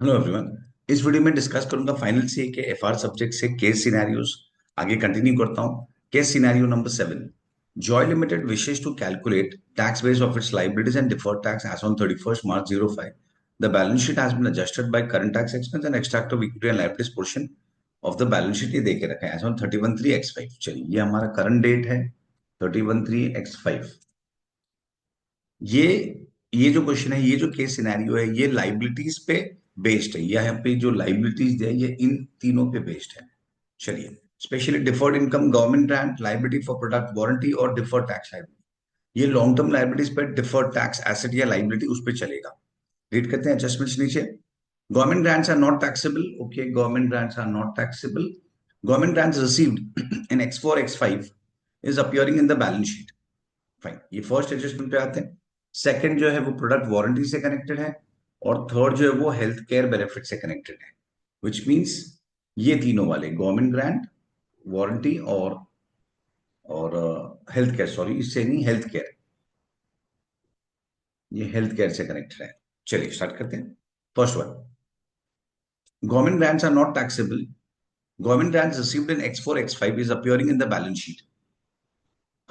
Hello everyone. इस video में discuss करूंगा फाइनल सी के एफआर सब्जेक्ट से केस सिनेरियोस। आगे कंटिन्यू करता हूं। Case scenario number 7। Joy limited wishes to calculate tax base of its liabilities and deferred tax as on 31st March 05। The balance sheet has been adjusted by current tax expense and extract of equity and liabilities portion of the balance sheet. ये देके रखा है as on 31/3/X5। चलिए, ये हमारा current date है 31/3/X5। ये ये जो क्वेश्चन है, ये जो केस सिनेरियो है, ये लाइबिलिटीज पे बेस्ड है। यहाँ पे जो लाइबिलिटीज है ये इन तीनों पे बेस्ड है। चलिए, specially deferred income, government grant, liability for product warranty और डिफर्ड टैक्स लाइबिलिटी। ये लॉन्ग टर्म लाइबिलिटीज पे डिफर्ड टैक्स एसेट या लाइबिलिटी उस पर चलेगा। रीड करते हैं एडजस्टमेंट्स नीचे। Government grants are not taxable. Okay, government grants are not taxable. Government grants received in X4 X5 is appearing in the balance sheet. Fine, ये first adjustment पे आते हैं। सेकंड जो है वो प्रोडक्ट वारंटी से कनेक्टेड है। और थर्ड जो है वो हेल्थ केयर बेनिफिट से कनेक्टेड है। विच मींस ये तीनों वाले गवर्नमेंट ग्रांट, वारंटी और हेल्थ केयर, सॉरी इससे नहीं, हेल्थ केयर, ये हेल्थ केयर से कनेक्टेड है। चलिए स्टार्ट करते हैं। First one, government grants are not taxable. Government grants received in X4 X5 is appearing in the balance sheet.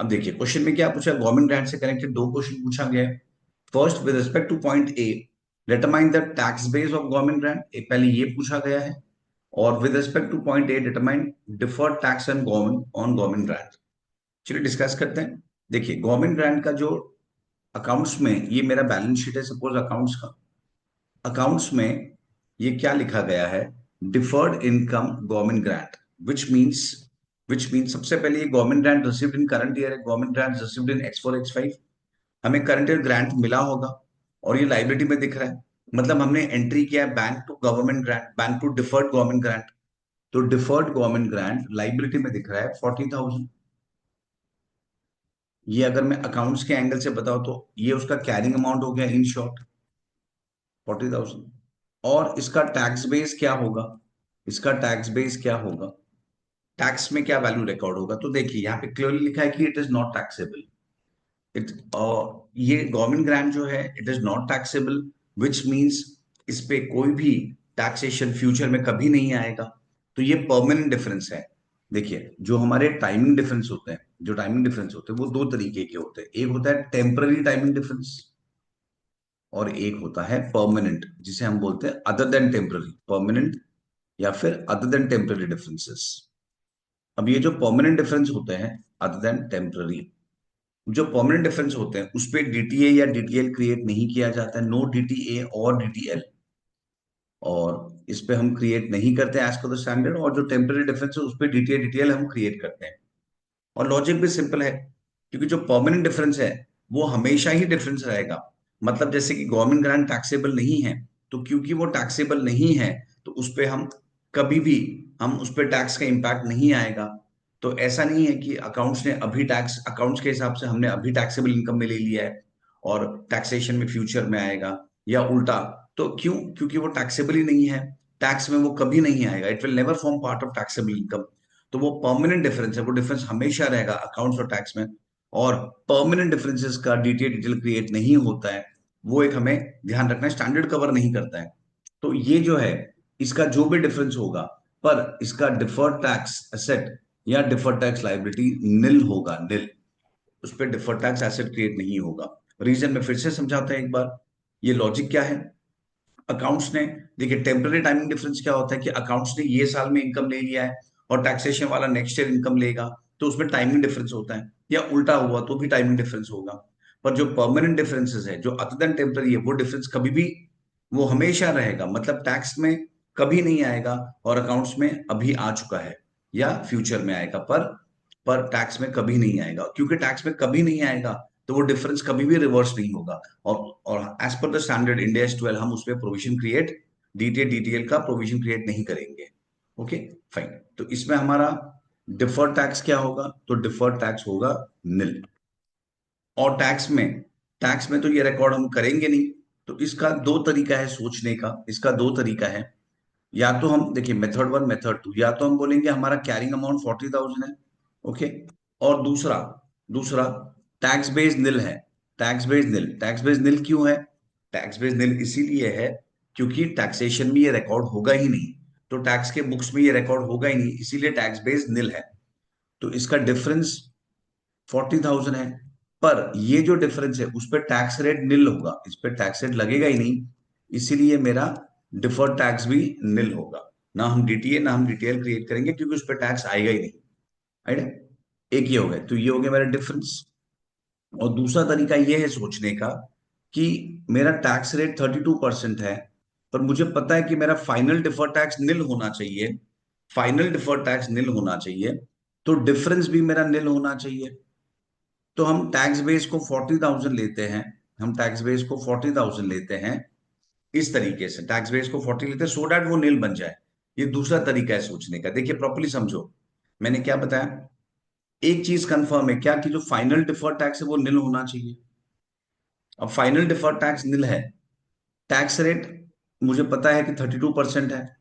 अब देखिए क्वेश्चन में क्या पूछा, गवर्नमेंट ग्रांट से कनेक्टेड दो क्वेश्चन पूछा गया है। First, with respect to point A, determine the tax base of government grant, पहले ये पूछा गया है। और with respect to point A, determine deferred tax and government on government grant. चलिए डिस्कस करते हैं। देखिए, गवर्नमेंट ग्रांट का जो अकाउंट्स में, ये मेरा बैलेंस शीट है सपोज अकाउंट्स का। अकाउंट्स में ये क्या लिखा गया है, deferred income government grant. Which means सबसे पहले ये government grant received in current year है। Government grant received in X4 X5। हमें करंट ईयर ग्रांट मिला होगा और ये लाइबिलिटी में दिख रहा है। मतलब हमने एंट्री किया है bank to government grant, bank to deferred government grant. तो डिफर्ड गवर्नमेंट ग्रांट लाइबिलिटी में दिख रहा है 40,000। ये अगर मैं अकाउंट्स के एंगल से बताऊं तो ये उसका कैरिंग अमाउंट हो गया इन शॉर्ट 40,000। और इसका टैक्स बेस क्या होगा, इसका टैक्स बेस क्या होगा, टैक्स में क्या वैल्यू रिकॉर्ड होगा। तो देखिए यहाँ पे क्लियरली लिखा है कि it is not taxable. It ये गवर्नमेंट ग्रांट जो है it is not taxable. Which means इस पे कोई भी टैक्सेशन फ्यूचर में कभी नहीं आएगा। तो ये परमानेंट डिफरेंस है। देखिए, जो हमारे टाइमिंग डिफरेंस होते हैं, जो टाइमिंग डिफरेंस होते हैं वो दो तरीके के होते हैं। एक होता है टेम्पररी टाइमिंग डिफरेंस और एक होता है परमानेंट, जिसे हम बोलते हैं अदर देन टेम्पररी, परमानेंट या फिर अदर देन टेम्पररी डिफरेंसेस। अब ये जो परमानेंट डिफरेंस होते हैं अदर देन टेम्पररी, जो परमानेंट डिफरेंस होते हैं उस पे डीटीए या डीटीएल क्रिएट नहीं किया जाता है। नो डीटीए और डीटीएल, और इस पे हम क्रिएट नहीं करते एज पर द स्टैंडर्ड। और जो टेम्पररी डिफरेंस है उस पे डीटीए डीटीएल हम क्रिएट करते हैं। और लॉजिक भी सिंपल है, क्योंकि जो परमानेंट डिफरेंस है वो हमेशा ही डिफरेंस रहेगा। मतलब जैसे कि गवर्नमेंट ग्रांट टैक्सेबल नहीं है, तो क्योंकि वो टैक्सेबल नहीं है तो उस पे हम कभी भी, हम उस पे टैक्स का इम्पैक्ट नहीं आएगा। तो ऐसा नहीं है कि अकाउंट्स ने अभी टैक्स, अकाउंट्स के हिसाब से हमने अभी टैक्सेबल इनकम में ले लिया है और टैक्सेशन में फ्यूचर में आएगा, या उल्टा। तो क्यों, क्योंकि वो टैक्सेबल ही नहीं है, टैक्स में वो कभी नहीं आएगा। It will never form part of taxable income. तो वो परमानेंट डिफरेंस है, वो डिफरेंस हमेशा रहेगा अकाउंट्स और टैक्स में। और परमानेंट डिफरेंसेस का डीटीए डिटेल क्रिएट नहीं होता है। वो एक हमें ध्यान रखना है, स्टैंडर्ड कवर नहीं करता है। तो ये जो है, इसका जो भी डिफरेंस होगा, पर इसका डिफर्ड टैक्स एसेट या डिफर्ड टैक्स लाइबिलिटी निल होगा, निल। उस पर डिफर्ड टैक्स एसेट क्रिएट नहीं होगा। रीजन में फिर से समझाते हैं एक बार, ये लॉजिक क्या है। अकाउंट्स ने, देखिए टेम्पररी टाइमिंग डिफरेंस क्या होता है कि अकाउंट्स ने ये साल में इनकम ले लिया है और टैक्सेशन वाला नेक्स्ट ईयर इनकम लेगा, तो उसमें टाइमिंग डिफरेंस होता है। या उल्टा हुआ तो भी टाइमिंग डिफरेंस होगा। पर जो परमानेंट डिफरेंसेस है, जो अदर देन टेम्पररी है, वो डिफरेंस कभी भी, वो हमेशा रहेगा। मतलब टैक्स में कभी नहीं आएगा और अकाउंट्स में अभी आ चुका है या फ्यूचर में आएगा, पर टैक्स में कभी नहीं आएगा। क्योंकि टैक्स में कभी नहीं आएगा तो वो डिफरेंस कभी भी रिवर्स नहीं होगा। और as per the standard India 12 हम उसमें प्रोविजन क्रिएट, डीटीएल डीटीएल का प्रोविजन क्रिएट नहीं करेंगे। Okay, fine. तो इसमें हमारा डिफर्ड टैक्स क्या होगा, तो डिफर्ड टैक्स होगा निल। और टैक्स में तो ये रिकॉर्ड हम करेंगे नहीं। तो इसका दो तरीका है सोचने का, इसका दो तरीका है। या तो हम देखिए मेथड वन, मेथड टू, या तो हम बोलेंगे हमारा कैरिंग अमाउंट 40,000 है। ओके। और दूसरा, दूसरा टैक्स बेस निल है। टैक्स बेस निल, टैक्स बेस निल क्यों है, टैक्स बेस निल इसीलिए है क्योंकि टैक्सेशन में ये रिकॉर्ड होगा ही नहीं, तो टैक्स के बुक्स में ये रिकॉर्ड होगा ही नहीं, इसीलिए टैक्स बेस निल है। तो इसका डिफरेंस 40,000 है। पर ये जो डिफरेंस है उस पर टैक्स रेट निल होगा, इस पर टैक्स रेट लगेगा ही नहीं, इसीलिए मेरा डिफर्ड टैक्स भी निल होगा। ना हम डीटीए ना हम डीटीएल क्रिएट करेंगे, क्योंकि उस पर टैक्स आएगा ही नहीं। राइट, एक ये हो गया, तो ये हो गया मेरा डिफरेंस। और दूसरा तरीका ये है सोचने का कि मेरा टैक्स रेट 32% है, पर मुझे पता है कि मेरा फाइनल डिफर्ड टैक्स निल होना चाहिए, फाइनल डिफर्ड टैक्स निल होना चाहिए, तो डिफरेंस भी मेरा निल होना चाहिए। तो हम टैक्स बेस को 40,000 लेते हैं, हम टैक्स बेस को 40,000 लेते हैं, इस तरीके से टैक्स बेस को 40 लेते हैं सो डैट वो निल बन जाए। ये दूसरा तरीका है सोचने का। देखिए प्रॉपर्ली समझो, मैंने क्या बताया, एक चीज कंफर्म है क्या, कि जो फाइनल डिफर्ड टैक्स है वो निल होना चाहिए। अब फाइनल डिफर्ड टैक्स निल है, टैक्स रेट मुझे पता है कि 32% है।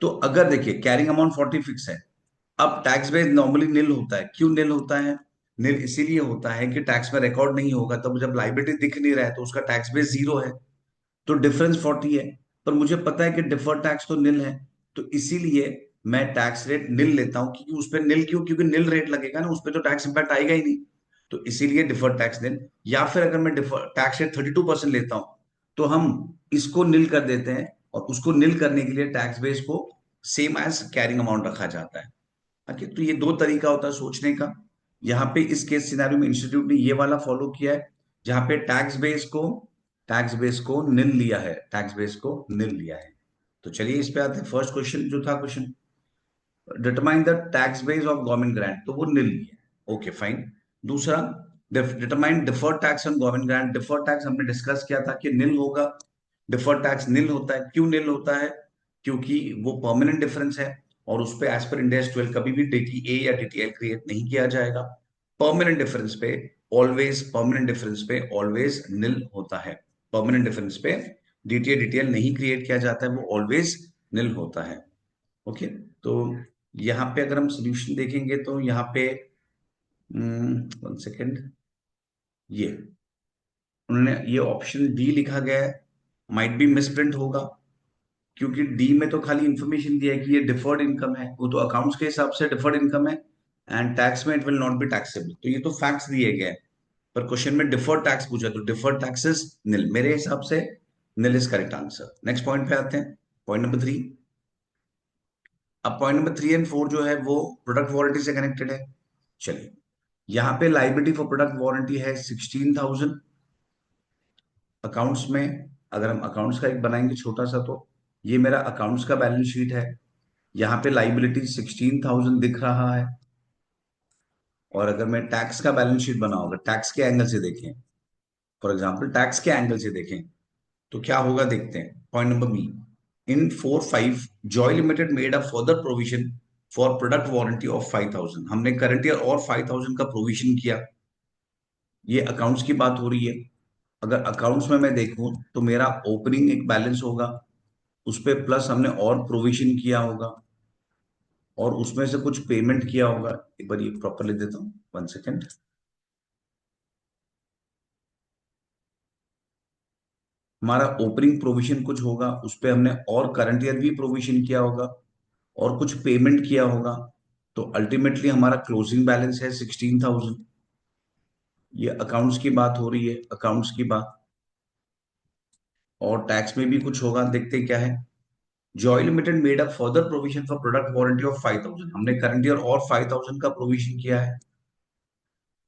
तो अगर देखिए कैरिंग अमाउंट 40 फिक्स है, अब टैक्स बेस नॉर्मली निल होता है। क्यों निल होता है? निल इसीलिए होता है कि टैक्स में रिकॉर्ड नहीं होगा, तब जब लाइबिलिटी दिख नहीं रहा है तो उसका टैक्स बेस जीरो है, तो डिफरेंस 40 है। पर मुझे पता है कि डिफर्ड टैक्स तो निल है, तो इसीलिए मैं टैक्स रेट निल लेता हूं, क्योंकि उस पर निल क्यों, क्योंकि निल रेट लगेगा ना, उस पर तो टैक्स इंपैक्ट आएगा ही नहीं, तो इसीलिए डिफर्ड टैक्स निल। या फिर अगर मैं डिफर टैक्स रेट 32% लेता हूं, तो हम इसको निल कर देते हैं, और उसको निल करने के लिए टैक्स बेस को सेम एज कैरिंग अमाउंट रखा जाता है। ओके, तो ये दो तरीका होता है सोचने का। यहाँ पे इस केस सिनेरियो में इंस्टीट्यूट ने ये वाला फॉलो किया है, जहां पे टैक्स बेस को निल लिया है, टैक्स बेस को निल लिया है। तो चलिए इस पे आते हैं। फर्स्ट क्वेश्चन जो था, question determine the tax base of government grant, तो वो निल लिया है, ओके फाइन। दूसरा, determine deferred tax on government grant. Deferred tax हमने डिस्कस किया था कि निल होगा, डिफर्ड टैक्स निल होता है। क्यों निल होता है? क्योंकि वो परमानेंट डिफरेंस है, और उस पे एज पर इंडिया 12 कभी भी डीटीए या डीटीएल क्रिएट नहीं किया जाएगा। परमानेंट डिफरेंस पे ऑलवेज निल होता है। परमानेंट डिफरेंस पे डीटीए डीटीएल नहीं क्रिएट किया जाता है, वो ऑलवेज निल होता है। ओके, तो यहाँ पे अगर हम सोल्यूशन देखेंगे तो यहाँ पे 1 सेकेंड, ये उन्होंने ये ऑप्शन डी लिखा गया है, माइट बी मिसप्रिंट होगा, क्योंकि डी में तो खाली इंफॉर्मेशन दिया है कि ये डिफर्ड इनकम है, वो तो अकाउंट्स के हिसाब से डिफर्ड इनकम है, एंड टैक्स में it will not be taxable, तो ये तो फैक्ट्स दिए गए हैं। पर क्वेश्चन में डिफर्ड टैक्स पूछा, तो डिफर्ड टैक्सेस निल, मेरे हिसाब से nil is correct answer. Next point पे आते हैं, पॉइंट नंबर 3। अब पॉइंट नंबर 3 एंड 4 जो है वो प्रोडक्ट वारंटी से कनेक्टेड है। चलिए, यहाँ पे लाइबिलिटी फॉर प्रोडक्ट वारंटी है 16,000 अकाउंट्स में। अगर हम अकाउंट्स का एक बनाएंगे छोटा सा, तो ये मेरा अकाउंट्स का बैलेंस शीट है, यहाँ पे लाइबिलिटी 16,000 दिख रहा है। और अगर मैं टैक्स का बैलेंस शीट बनाऊंगा, टैक्स के एंगल से देखें, फॉर एग्जाम्पल टैक्स के एंगल से देखें, तो क्या होगा देखते हैं। Point number B, in 4-5 Joy limited made a further provision for product warranty of 5,000। हमने करंट ईयर और 5,000 का प्रोविजन किया, ये अकाउंट्स की बात हो रही है। अगर अकाउंट्स में मैं देखूं तो मेरा ओपनिंग एक बैलेंस होगा, उस पे प्लस हमने और प्रोविजन किया होगा, और उसमें से कुछ पेमेंट किया होगा। एक बार ये प्रॉपर लिख देता हूँ, 1 सेकेंड। हमारा ओपनिंग प्रोविजन कुछ होगा, उस पे हमने और करंट ईयर भी प्रोविजन किया होगा, और कुछ पेमेंट किया होगा, तो अल्टीमेटली हमारा क्लोजिंग बैलेंस है 16,000। ये अकाउंट्स की बात हो रही है, अकाउंट्स की बात। और टैक्स में भी कुछ होगा, देखते हैं क्या है। Joy limited made a further provision for product warranty of 5,000। हमने करंट ईयर और 5,000 का प्रोविजन किया है।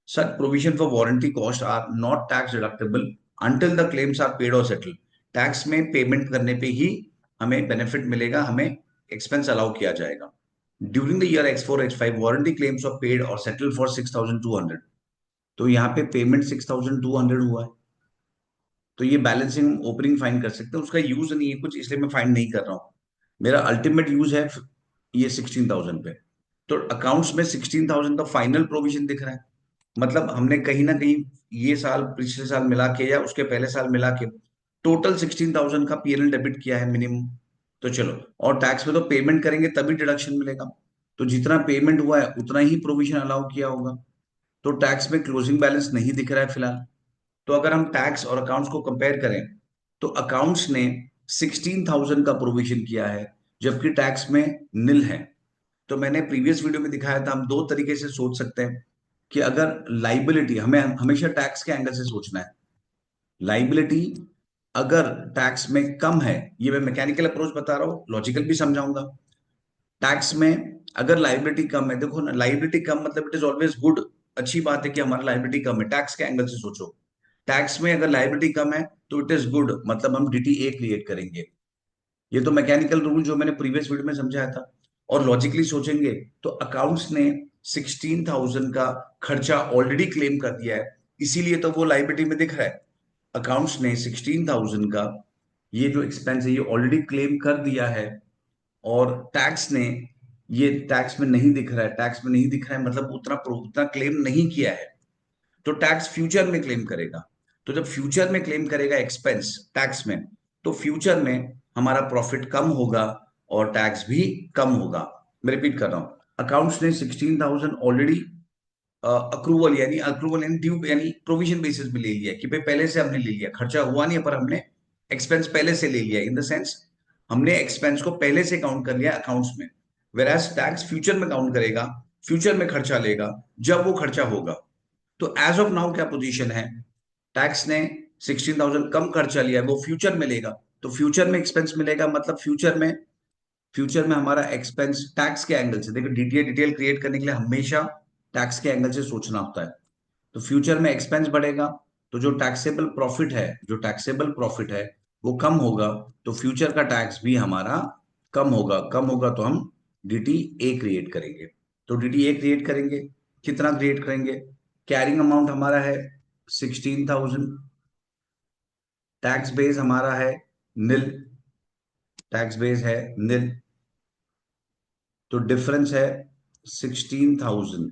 Such provision for warranty costs are not tax deductible until the claims are paid or settled. Tax में पेमेंट करने पे ही हमें benefit मिलेगा, हमें एक्सपेंस अलाउ किया जाएगा। During the year X4 X5 warranty claims of paid और सेटल फॉर 6,200। तो यहाँ पे पेमेंट 6,200 हुआ है, तो ये बैलेंसिंग ओपनिंग फाइन कर सकते हैं, उसका यूज नहीं है कुछ, इसलिए मैं फाइन नहीं कर रहा हूँ। मेरा अल्टीमेट यूज है ये 16,000 पे। तो अकाउंट्स में 16,000 का फाइनल प्रोविजन दिख रहा है, मतलब हमने कहीं ना कहीं ये साल पिछले साल मिला के या उसके पहले साल मिला के टोटल 16,000 का पीएनएल डेबिट किया है मिनिमम। तो चलो, और टैक्स में तो पेमेंट करेंगे तभी डिडक्शन मिलेगा, तो जितना पेमेंट हुआ है उतना ही प्रोविजन अलाउ किया होगा। तो टैक्स में क्लोजिंग बैलेंस नहीं दिख रहा है फिलहाल। तो अगर हम टैक्स और अकाउंट्स को कंपेयर करें, तो अकाउंट्स ने 16,000 का प्रोविजन किया है, जबकि टैक्स में निल है। तो मैंने प्रीवियस वीडियो में दिखाया था, हम दो तरीके से सोच सकते हैं कि अगर लाइबिलिटी, हमें हमेशा टैक्स के एंगल से सोचना है। लाइबिलिटी अगर टैक्स में कम है, ये मैं मैकेनिकल अप्रोच बता रहा हूं, लॉजिकल भी समझाऊंगा। टैक्स में अगर लाइबिलिटी कम है, देखो ना, लाइबिलिटी कम मतलब इट इज ऑलवेज गुड, अच्छी बात है कि हमारा लाइबिलिटी कम है। टैक्स के एंगल से सोचो, टैक्स में अगर लाइबिलिटी कम है तो इट इज गुड, मतलब हम डीटीए क्रिएट करेंगे। ये तो मैकेनिकल रूल जो मैंने प्रीवियस वीडियो में समझाया था। और लॉजिकली सोचेंगे तो अकाउंट्स ने 16,000 का खर्चा ऑलरेडी क्लेम कर दिया है, इसीलिए तो वो लाइबिलिटी में दिख रहा है। अकाउंट्स ने 16,000 का ये जो एक्सपेंस है ये ऑलरेडी क्लेम कर दिया है, और टैक्स ने, ये टैक्स में नहीं दिख रहा है, टैक्स में नहीं दिख रहा है मतलब उतना उतना क्लेम नहीं किया है, तो टैक्स फ्यूचर में क्लेम करेगा। तो जब फ्यूचर में क्लेम करेगा एक्सपेंस टैक्स में, तो फ्यूचर में हमारा प्रॉफिट कम होगा और टैक्स भी कम होगा। मैं रिपीट कर रहा हूं, अकाउंट्स ने 16,000 ऑलरेडी अक्रूवल यानी ड्यू यानी प्रोविजन बेसिस में ले लिया कि भाई पहले से हमने ले लिया, खर्चा हुआ नहीं है पर हमने एक्सपेंस पहले से ले लिया, इन द सेंस हमने एक्सपेंस को पहले से काउंट कर लिया अकाउंट्स में। वेर एज टैक्स फ्यूचर में काउंट करेगा, फ्यूचर में खर्चा लेगा जब वो खर्चा होगा। तो एज ऑफ नाउ क्या पोजीशन है, टैक्स ने 16,000 कम खर्चा लिया है, वो फ्यूचर में लेगा, तो फ्यूचर में एक्सपेंस मिलेगा, मतलब फ्यूचर में हमारा एक्सपेंस टैक्स के एंगल से, देखो डीटीए डिटेल क्रिएट करने के लिए हमेशा टैक्स के एंगल से सोचना होता है। तो फ्यूचर में एक्सपेंस बढ़ेगा, तो जो टैक्सेबल प्रॉफिट है वो कम होगा, तो फ्यूचर का टैक्स भी हमारा कम होगा तो हम डीटी ए क्रिएट करेंगे। तो डीटी ए क्रिएट करेंगे, कितना क्रिएट करेंगे, कैरिंग अमाउंट हमारा है 16,000, टैक्स बेस हमारा है निल, टैक्स बेस है निल, तो डिफरेंस है 16,000,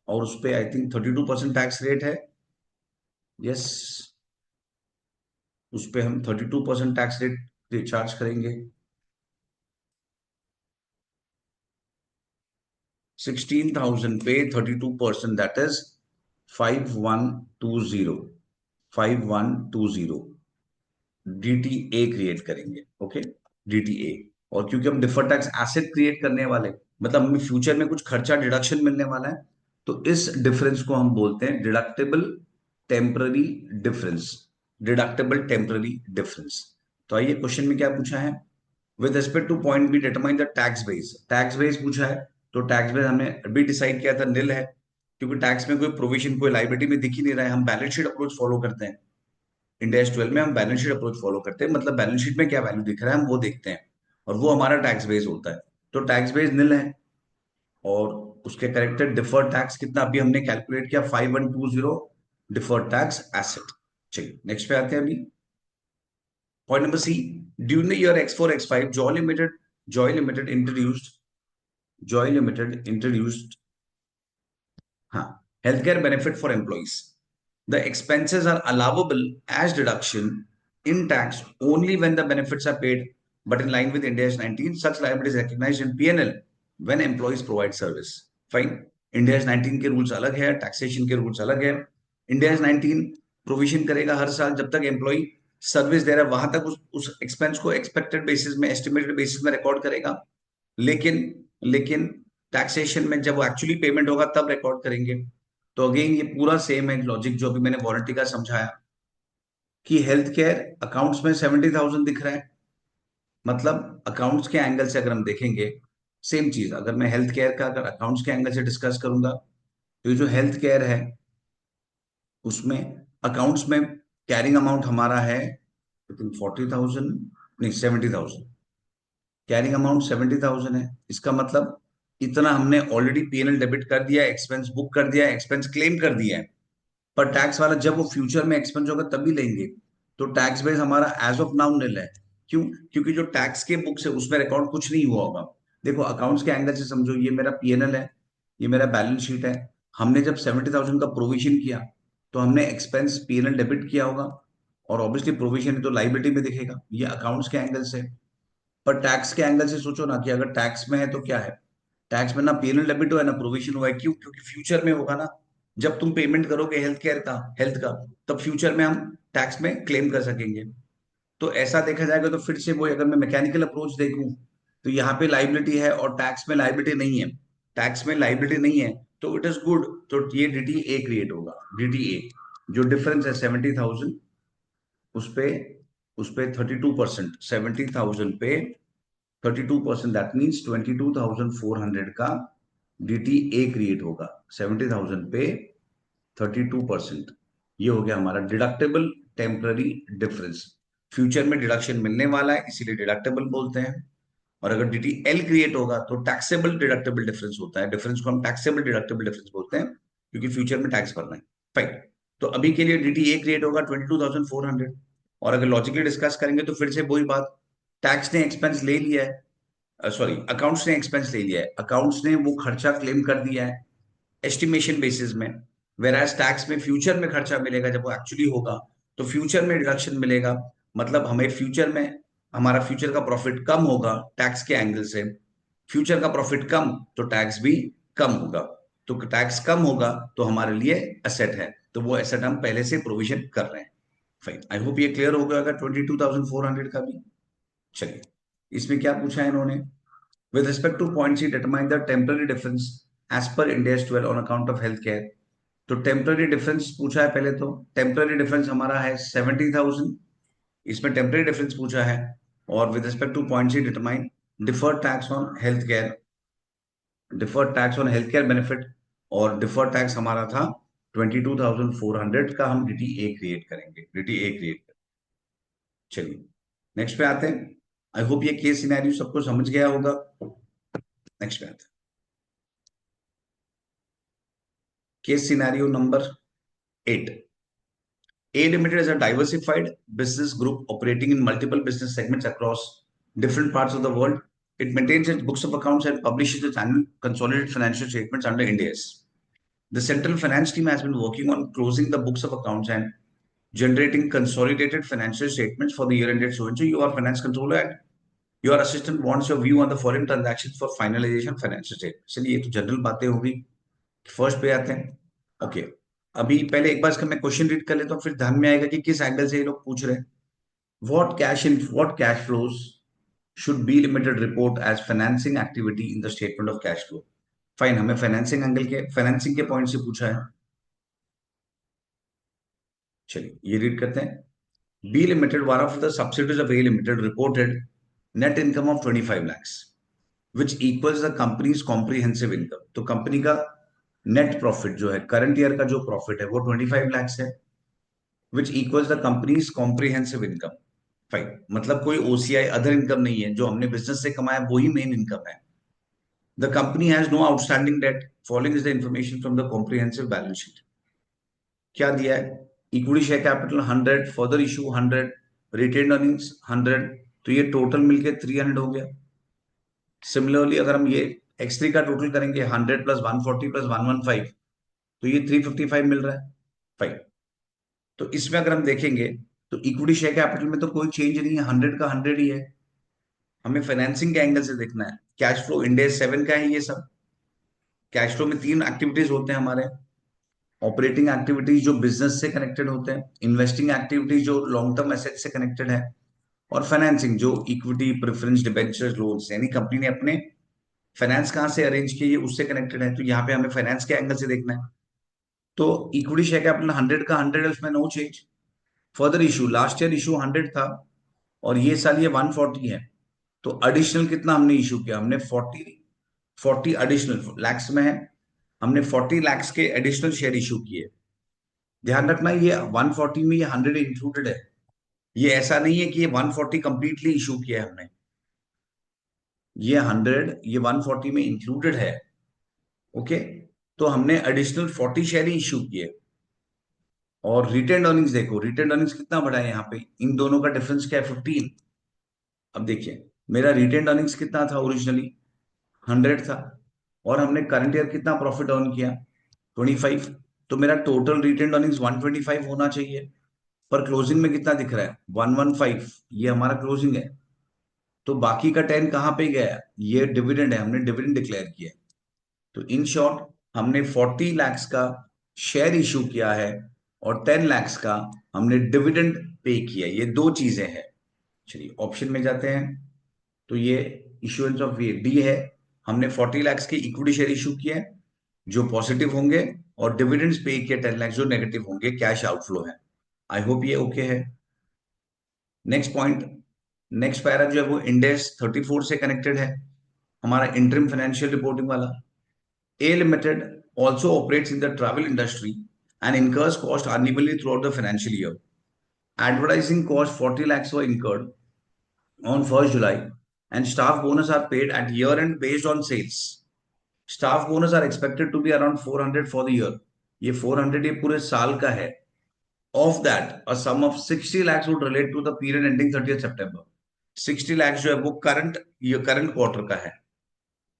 और उस पे आई थिंक 32% टैक्स रेट है। यस, उस पे हम 32% टैक्स रेट चार्ज करेंगे। 16,000 पे 32%, दैट इज 5120, 5120 डीटीए क्रिएट करेंगे। Okay, DTA. और क्योंकि हम डिफर टैक्स एसेट क्रिएट करने वाले, मतलब हमें फ्यूचर में कुछ खर्चा डिडक्शन मिलने वाला है, तो इस डिफरेंस को हम बोलते हैं deductible temporary difference, deductible temporary difference. तो आइए, क्वेश्चन में क्या पूछा है, with respect to point be determine the tax base. Tax base पूछा है, तो टैक्स बेस हमने अभी डिसाइड किया था निल है, क्योंकि टैक्स में कोई प्रोविजन कोई लाइबिलिटी में दिख ही नहीं रहा है। हम बैलेंस शीट अप्रोच फॉलो करते हैं, इंडेक्स 12 में हम बैलेंस शीट अप्रोच फॉलो करते हैं, मतलब बैलेंस शीट में क्या वैल्यू दिख रहा है हम वो देखते हैं, और वो हमारा टैक्स बेस होता है। तो टैक्स बेस निल है, और उसके करेक्टेड डिफर्ड टैक्स कितना अभी हमने कैलकुलेट किया, 5120 डिफर्ड टैक्स एसेट। चलिए नेक्स्ट पे आते हैं अभी। Point number C, during the year X4 X5 Joy limited introduced, हाँ, healthcare benefit for employees. The expenses are allowable as deduction in tax only when the benefits are paid, but in line with India's 19, such liability is recognized in P&L when employees provide service. Fine. India's 19 के rules अलग है, taxation के rules अलग है। India's 19 provision करेगा हर साल जब तक एम्प्लॉय सर्विस दे रहा है वहां तक उस एक्सपेंस को एक्सपेक्टेड बेसिस में, एस्टिमेटेड बेसिस में रिकॉर्ड करेगा। लेकिन लेकिन टैक्सेशन में जब वो एक्चुअली पेमेंट होगा तब रिकॉर्ड करेंगे। तो अगेन ये पूरा सेम है लॉजिक जो अभी मैंने वारंटी का समझाया, कि हेल्थ केयर अकाउंट्स में 70,000 दिख रहा है, मतलब अकाउंट्स के एंगल से अगर हम देखेंगे, सेम चीज, अगर मैं हेल्थ केयर का अगर अकाउंट्स के एंगल से डिस्कस करूंगा, तो ये जो हेल्थ केयर है उसमें अकाउंट्स में कैरिंग अमाउंट हमारा है 40,000, नहीं 70,000, कैरिंग अमाउंट 70,000 है। इसका मतलब इतना हमने ऑलरेडी पीएनएल डेबिट कर दिया, एक्सपेंस बुक कर दिया, एक्सपेंस क्लेम कर दिया है, पर टैक्स वाला जब वो फ्यूचर में एक्सपेंस होगा तभी लेंगे। तो टैक्स बेस हमारा एज ऑफ नाउ निल है। क्यों? क्योंकि जो टैक्स के बुक्स है उसमें रिकॉर्ड कुछ नहीं हुआ होगा। देखो अकाउंट्स के एंगल से समझो, ये मेरा पीएनएल है, ये मेरा बैलेंस शीट है, हमने जब 70,000 का प्रोविजन किया तो हमने एक्सपेंस पीएनएल डेबिट किया होगा, और ऑब्वियसली प्रोविजन है तो लाइबिलिटी में दिखेगा, ये अकाउंट्स के एंगल से। पर टैक्स के एंगल से सोचो ना, कि अगर टैक्स में है तो क्या है, टैक्स में ना पीएनएल डेबिट हुआ है ना प्रोविजन हुआ है। क्यों? क्योंकि फ्यूचर में होगा ना, जब तुम पेमेंट करोगे हेल्थ का, तब फ्यूचर में हम टैक्स में क्लेम कर सकेंगे। तो ऐसा देखा जाएगा तो फिर से वो, अगर मैं मैकेनिकल अप्रोच देखूं तो यहाँ पे लाइबिलिटी है और टैक्स में लाइबिलिटी नहीं है, टैक्स में लाइबिलिटी नहीं है, तो इट इज गुड। तो ये DTA क्रिएट होगा, DTA जो डिफरेंस है 70,000, उस पे 32%, 70,000 पे 32%, दैट मीन्स 22,400 का DTA क्रिएट होगा। 70,000 पे 32%, ये हो गया हमारा डिडक्टेबल टेम्पररी डिफरेंस। फ्यूचर में डिडक्शन मिलने वाला है इसीलिए डिडक्टेबल बोलते हैं। और अगर DTL क्रिएट होगा तो टैक्सेबल डिडक्टेबल डिफरेंस होता है, डिफरेंस को हम टैक्सेबल डिडक्टेबल डिफरेंस बोलते हैं, क्योंकि फ्यूचर में टैक्स भरना है। फाइन। तो अभी के लिए DTA क्रिएट होगा 22,400। और अगर लॉजिकली डिस्कस करेंगे तो फिर से वही बात, टैक्स ने एक्सपेंस ले लिया है, सॉरी अकाउंट्स ने एक्सपेंस ले लिया है, अकाउंट्स ने वो खर्चा क्लेम कर दिया है एस्टिमेशन बेसिस में, वेराज टैक्स में फ्यूचर में खर्चा मिलेगा जब वो एक्चुअली होगा, तो फ्यूचर में डिडक्शन मिलेगा। मतलब हमें फ्यूचर में, हमारा फ्यूचर का प्रॉफिट कम होगा टैक्स के एंगल से, फ्यूचर का प्रॉफिट कम तो टैक्स भी कम होगा, तो टैक्स कम होगा तो हमारे लिए एसेट है, तो वो एसेट हम पहले से प्रोविजन कर रहे हैं। फाइन, आई होप ये क्लियर हो गया होगा 22,400 का भी। चलिए, इसमें क्या पूछा है इन्होंने, with respect to point C, determine the temporary difference as per Ind AS 12 on account of healthcare। तो टेम्पररी डिफरेंस पूछा है पहले, तो टेम्पररी डिफरेंस हमारा है 70,000, इसमें टेम्पररी डिफरेंस पूछा है। और with respect to point C determine deferred tax on health care, deferred tax on health care benefit, और डिफर्ड टैक्स हमारा था 22,400 का, हम DTA क्रिएट करेंगे, DTA क्रिएट करेंगे। चलिए नेक्स्ट पे आते हैं। आई होप ये केस सिनेरियो सबको समझ गया होगा। नेक्स्ट पे आते हैं, case scenario number 8। A Limited is a diversified business group operating in multiple business segments across different parts of the world. It maintains its books of accounts and publishes its annual consolidated financial statements under Ind AS. The central finance team has been working on closing the books of accounts and generating consolidated financial statements for the year ended so and so. You are finance controller and your assistant wants your view on the foreign transactions for finalization financial statements. चलिए ये तो general बातें होगी। First पे आते हैं। Okay, अभी पहले एक बार इसका मैं क्वेश्चन रीड कर लेता हूँ, फिर ध्यान में आएगा कि किस एंगल से ये लोग पूछ रहे हैं। What cash flows should be limited report as financing activity in the statement of cash flow. Fine, हमें फाइनेंसिंग एंगल के, फाइनेंसिंग के पॉइंट से पूछा है। चलिए ये रीड करते हैं। B limited, one of the subsidiaries of A limited, reported net income of 25 lakhs which equals the company's comprehensive income। तो कंपनी का नेट प्रॉफिट जो है, करंट ईयर का जो प्रॉफिट है वो 25 lakhs है, विच equals the companies comprehensive income. Fine, मतलब कोई OCI अदर इनकम नहीं है, जो हमने बिजनेस से कमाया वही मेन इनकम है। The company has no outstanding debt, following is the information from the comprehensive balance sheet. क्या दिया है, equity share capital 100, further issue 100, retained earnings 100, तो ये टोटल मिलके 300 हो गया। सिमिलरली अगर हम ये X3 का टोटल करेंगे 100 प्लस 140 प्लस 115, तो ये 355 मिल रहा है। फाइन, तो इसमें अगर हम देखेंगे तो इक्विटी शेयर कैपिटल में तो कोई चेंज नहीं है, 100 का 100 ही है। हमें फाइनेंसिंग के एंगल से देखना है, कैश फ्लो इंड AS 7 का है ये सब। कैश फ्लो में तीन एक्टिविटीज होते हैं हमारे, ऑपरेटिंग एक्टिविटीज जो बिजनेस से कनेक्टेड होते हैं, इन्वेस्टिंग एक्टिविटीज जो लॉन्ग टर्म एसेट से कनेक्टेड है, और फाइनेंसिंग जो इक्विटी प्रेफरेंस डिबेंचर लोन्स, यानी कंपनी ने अपने फाइनेंस कहाँ से अरेंज किए उससे कनेक्टेड है, तो यहाँ पे हमें फाइनेंस के एंगल से देखना है। तो इक्विटी शेयर कैपिटल 100 का 100 है, उसमें no change. Further issue, last year issue 100 था और ये साल ये 140 है, तो एडिशनल कितना हमने इशू किया, हमने 40 एडिशनल लैक्स में है, हमने 40 लैक्स के एडिशनल शेयर इशू किए। ध्यान रखना ये 140 में ये 100 इंक्लूडेड है, ये ऐसा नहीं है कि ये 140 कंप्लीटली इशू किया है हमने, ये 100 ये 140 में इंक्लूडेड है। ओके, तो हमने एडिशनल 40 शेयर ही इशू किए। और रिटेन अर्निंग्स देखो, रिटेन अर्निंग्स कितना बढ़ा है यहाँ पे, इन दोनों का डिफरेंस क्या है, 15। अब देखिए मेरा रिटेन अर्निंग्स कितना था, ओरिजिनली 100 था, और हमने करंट ईयर कितना प्रॉफिट अर्न किया, 25, तो मेरा टोटल रिटेन अर्निंग्स 125 होना चाहिए, पर क्लोजिंग में कितना दिख रहा है, 115, ये हमारा क्लोजिंग है। तो बाकी का 10 कहाँ पे गया, ये डिविडेंड है, हमने डिविडेंड डिक्लेयर किया है। तो इन शॉर्ट हमने 40 lakhs का शेयर इशू किया है और 10 lakhs का हमने डिविडेंड पे किया, ये दो चीजें हैं। चलिए ऑप्शन में जाते हैं। तो ये इश्यूएंस ऑफ ये डी है, हमने 40 लाख के इक्विटी शेयर इशू किए हैं जो पॉजिटिव होंगे, और डिविडेंड्स पे किए 10 लाख जो नेगेटिव होंगे, कैश आउटफ्लो है। आई होप ये ओके है। नेक्स्ट पॉइंट, नेक्स्ट पैरा जो है वो इंडेक्स 34 से कनेक्टेड है, हमारा इंटरिम फाइनेंशियल रिपोर्टिंग वाला। A limited also operates in the travel industry and incurs cost annually throughout the financial year. Advertising cost 40 lakhs were incurred on 1st July, and staff bonus are paid at year end based on sales. Staff bonus are expected to be around 400 for the year. ये 400 ये पूरे साल का है। Of that, a sum of 60 lakhs would relate to the period ending 30th September. 60 lakhs जो है वो current quarter का है।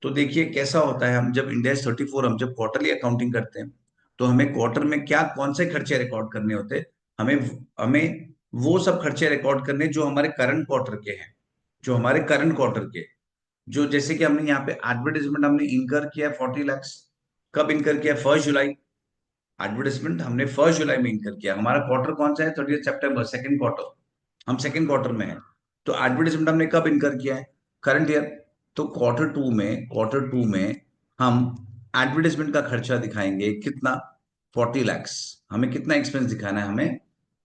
तो देखिए कैसा होता है, हम जब इंडेक्स 34 हम जब क्वार्टरली अकाउंटिंग करते हैं, तो हमें क्वार्टर में क्या कौन से खर्चे रिकॉर्ड करने होते हैं, हमें हमें वो सब खर्चे रिकॉर्ड करने जो हमारे करंट क्वार्टर के हैं, जो हमारे करंट क्वार्टर के, जो जैसे कि हमने यहाँ पे एडवर्टाइजमेंट हमने इनकर किया 40 लाख। कब इनकर किया? 1 जुलाई। एडवर्टाइजमेंट हमने 1 जुलाई में इनकर किया। हमारा क्वार्टर कौन सा है? 30 सितंबर, सेकंड क्वार्टर। हम सेकंड क्वार्टर में है। तो एडवर्टाइजमेंट हमने कब इनकर किया है? Current year. तो क्वार्टर टू में हम एडवर्टाइजमेंट का खर्चा दिखाएंगे कितना? 40 लाख। हमें कितना एक्सपेंस दिखाना है? हमें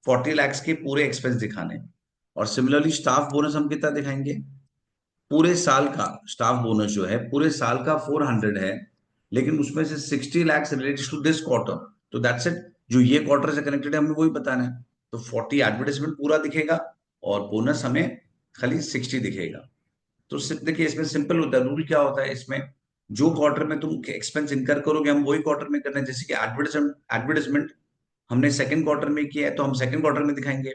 40 लाख के पूरे एक्सपेंस दिखाने हैं। और सिमिलरली स्टाफ बोनस हम कितना दिखाएंगे? पूरे साल का स्टाफ बोनस जो है पूरे साल का 400 है, लेकिन उसमें से 60 lakh related to this quarter. तो दैट्स इट, जो ये क्वार्टर से कनेक्टेड है हमें वही बताना है। तो 40 एडवर्टाइजमेंट पूरा दिखेगा और बोनस हमें खाली 60 दिखेगा। तो देखिए इसमें सिंपल होता है, रूल क्या होता है इसमें, जो क्वार्टर में तुम एक्सपेंस इनकर करोगे हम वही क्वार्टर में करना है। जैसे कि एडवर्टाइजमेंट हमने सेकंड क्वार्टर में किया है तो हम सेकंड क्वार्टर में दिखाएंगे।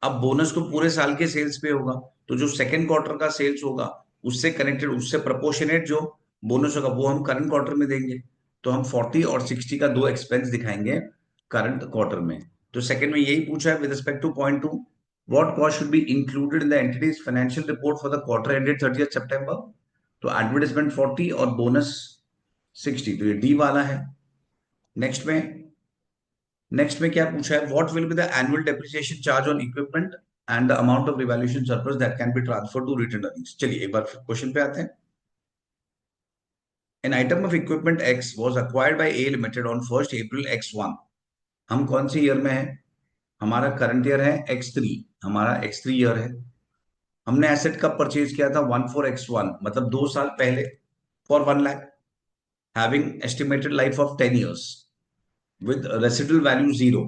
अब बोनस तो पूरे साल के सेल्स पे होगा, तो जो सेकंड क्वार्टर का सेल्स होगा उससे कनेक्टेड, उससे प्रोपोर्शनेट जो बोनस होगा वो हम करंट क्वार्टर में देंगे। तो हम 40 और 60 का दो एक्सपेंस दिखाएंगे करंट क्वार्टर में। तो सेकंड में यही पूछा है with respect to point two, what cost should be included in the entities financial report for the quarter ended 30 सितंबर। तो एडवर्टाइजमेंट 40 और बोनस 60, तो ये डी वाला है। नेक्स्ट में क्या पूछा है? What will be the annual depreciation charge on equipment and the amount of revaluation surplus that can be transfer to retained earnings. चलिए एक बार क्वेश्चन पे आते हैं। An item of equipment X was acquired by A limited on 1 April X1। हम कौन सी year में है? हमारा करंट ईयर है X3, हमारा X3 ईयर है। हमने एसेट कब परचेज किया था? 14X1, मतलब 2 साल पहले, for 1 lakh, having estimated life of 10 years with residual value 0।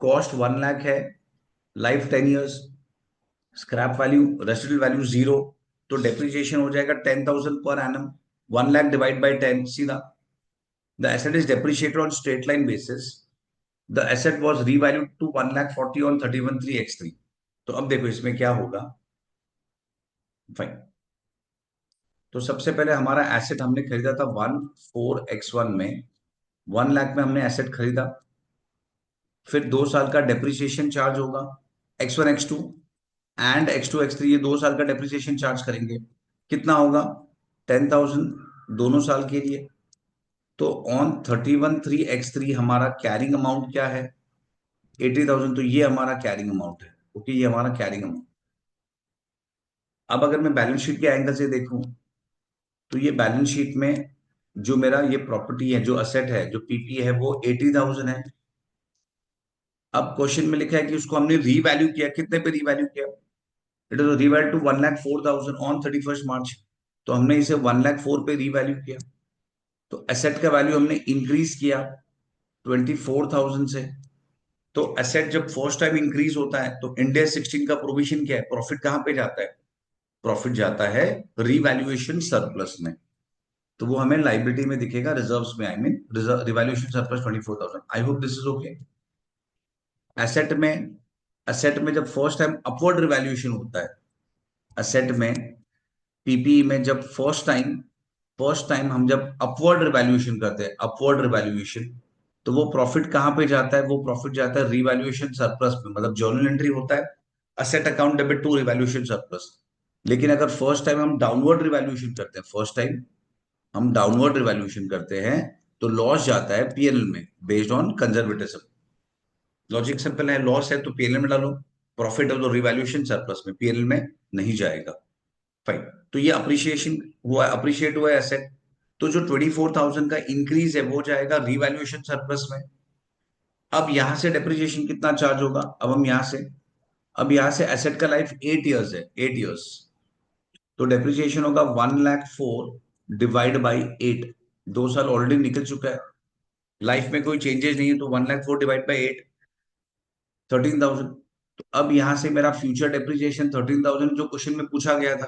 Cost 1 lakh है, life 10 years, scrap value residual value 0, तो डेप्रिसिएशन हो जाएगा 10,000 per annum. 1 lakh divide by 10 सीधा। The asset is depreciated on straight line basis. The asset was revalued to 1,40,000 on 31/3/X3। तो अब देखो इसमें क्या होगा। फाइन, तो सबसे पहले हमारा एसेट हमने खरीदा था 14X1 में, 1 लाख में हमने एसेट खरीदा। फिर 2 साल का डेप्रिसिएशन चार्ज होगा, X1 X2 and X2 X3, ये 2 साल का डेप्रिसिएशन चार्ज करेंगे। कितना होगा? 10,000 दोनों साल के लिए। तो ऑन 31/3/X3 हमारा कैरिंग अमाउंट क्या है? 80,000। तो ये हमारा कैरिंग अमाउंट है। ओके, ये हमारा कैरिंग अमाउंट। अब अगर मैं बैलेंस शीट के एंगल से देखूं, तो ये बैलेंस शीट में जो मेरा ये प्रॉपर्टी है, जो असेट है, जो पीपी है, वो 80,000 है। अब क्वेश्चन में लिखा है कि उसको हमने रीवैल्यू किया, कितने पे रीवैल्यू किया? It is revalue to 1,04,000 on 31 March. तो हमने इसे 1,04,000 पे रीवैल्यू किया। तो एसेट का वैल्यू हमने इंक्रीज किया 24,000 से। तो एसेट जब फर्स्ट टाइम इंक्रीज होता है तो इंडिया 16 का प्रोविजन क्या है? प्रॉफिट कहां पे जाता है? प्रॉफिट जाता है रिवैल्यूएशन सरप्लस में। तो वो हमें लाइबिलिटी में दिखेगा, रिजर्व्स में, I mean revaluation surplus 24,000। I hope this is okay. Asset में जब फर्स्ट टाइम अपवर्ड रिवैल्यूएशन होता है, एसेट में पीपीई में जब फर्स्ट टाइम हम जब अपवर्ड रिवैल्यूएशन करते हैं, अपवर्ड रिवैल्यूएशन, तो वो प्रॉफिट कहां पे जाता है? वो प्रॉफिट जाता है रिवैल्यूएशन सरप्लस में, मतलब जर्नल एंट्री होता है asset account debit to revaluation surplus. लेकिन अगर फर्स्ट टाइम हम डाउनवर्ड रिवैल्यूएशन करते हैं, फर्स्ट टाइम हम डाउनवर्ड रिवैल्यूएशन करते हैं, तो लॉस जाता है पीएनएल में based on conservatism. Logic simple है, लॉस है तो पीएनएल में डालो, profit of the revaluation surplus में, पीएनएल में नहीं जाएगा। फाइन, तो ये अप्रिशिएशन हुआ, अप्रिशिएट हुआ एसेट, तो जो 24,000 का इंक्रीज है वो जाएगा रिवैल्यूएशन सरप्लस में। अब यहां से डेप्रिसिएशन कितना चार्ज होगा, अब यहां से एसेट का लाइफ 8 इयर्स है, 8 इयर्स, तो डेप्रिसिएशन होगा 1,04,000 डिवाइड बाई 8। 2 साल ऑलरेडी निकल चुका है, लाइफ में कोई चेंजेस नहीं है, तो 1,04,000 डिवाइड बाई 8, 13,000। तो अब यहां से मेरा फ्यूचर डेप्रिसिएशन 13,000 जो क्वेश्चन में पूछा गया था,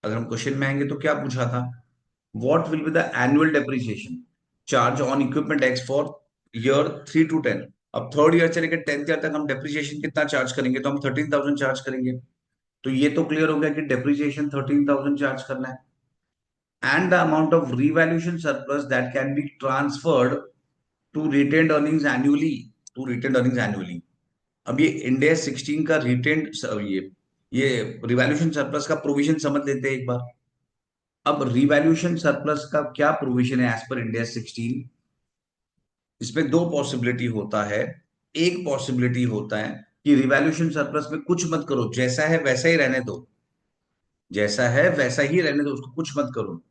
अगर हम क्वेश्चन में आएंगे तो क्या पूछा था, what will be the annual depreciation charge on equipment x for year 3 to 10। अब थर्ड ईयर से लेकर 10th ईयर तक हम डेप्रिसिएशन कितना चार्ज करेंगे, तो हम 13,000 चार्ज करेंगे। तो ये तो क्लियर हो गया कि डेप्रिसिएशन 13,000 चार्ज करना है, and the amount of revaluation surplus that can be transferred to retained earnings annually, to retained earnings annually. अब ये इंड AS 16 का रिटेन्ड, ये रिवैल्यूएशन सरप्लस का प्रोविजन समझ लेते हैं एक बार। अब रिवैल्यूएशन सरप्लस का क्या प्रोविजन है एज पर इंड AS 16, इसमें दो पॉसिबिलिटी होता है। एक पॉसिबिलिटी होता है कि रिवैल्यूएशन सरप्लस में कुछ मत करो, जैसा है वैसा ही रहने दो, जैसा है वैसा ही रहने दो, उसको कुछ मत करो।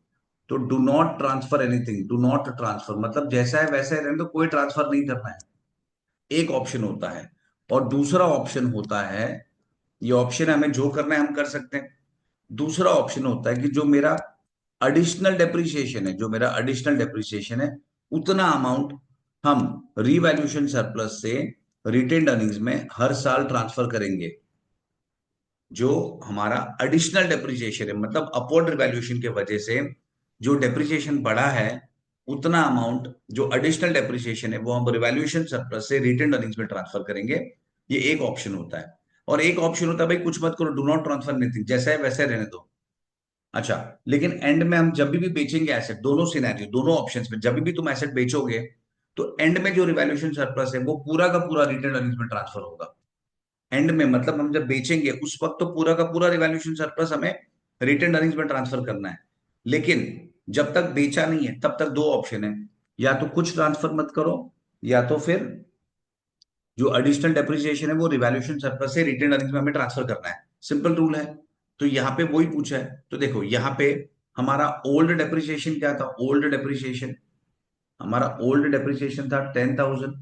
तो do not transfer anything, do not transfer मतलब जैसा है वैसा ही रहने दो, कोई ट्रांसफर नहीं करना है, एक ऑप्शन होता है। और दूसरा ऑप्शन होता है, ये ऑप्शन हमें जो करना है हम कर सकते हैं। दूसरा ऑप्शन होता है कि जो मेरा एडिशनल डेप्रिसिएशन है, जो मेरा एडिशनल डेप्रिसिएशन है, उतना अमाउंट हम रीवैल्यूएशन सरप्लस से रिटेन्ड अर्निंग्स में हर साल ट्रांसफर करेंगे। जो हमारा एडिशनल डेप्रिसिएशन है, मतलब अपवर्ड रिवैल्यूएशन के वजह से जो डेप्रिसिएशन बढ़ा है, उतना अमाउंट जो एडिशनल डेप्रिसिएशन है वो हम रिवैल्यूएशन सरप्लस से रिटेन्ड अर्निंग्स में ट्रांसफर करेंगे। ये एक ऑप्शन होता है। और एक ऑप्शन होता है भाई कुछ मत करो, डू नॉट ट्रांसफर एनीथिंग, जैसा है वैसे रहने दो। अच्छा, लेकिन एंड में हम जब भी बेचेंगे एसेट, दोनों सिनेरियो, दोनों ऑप्शंस में जब भी तुम एसेट बेचोगे, तो एंड में जो रिवैल्यूएशन सरप्लस है वो पूरा का पूरा रिटेन्ड अर्निंग्स में ट्रांसफर होगा। एंड में मतलब हम जब बेचेंगे उस वक्त तो पूरा का पूरा रिवैल्यूएशन सरप्लस हमें रिटेन्ड अर्निंग्स में ट्रांसफर करना है। लेकिन जब तक बेचा नहीं है तब तक दो ऑप्शन है, या तो कुछ ट्रांसफर मत करो, या तो फिर जो एडिशनल डेप्रिसिएशन है वो रिवैल्यूएशन सरप्लस से रिटेन्ड अर्निंग्स में हमें ट्रांसफर करना है। सिंपल रूल है। तो यहाँ पे वही पूछा है, तो देखो यहाँ पे हमारा ओल्ड डेप्रिसिएशन क्या था, ओल्ड डेप्रिसिएशन, हमारा ओल्ड डेप्रिसिएशन था 10,000,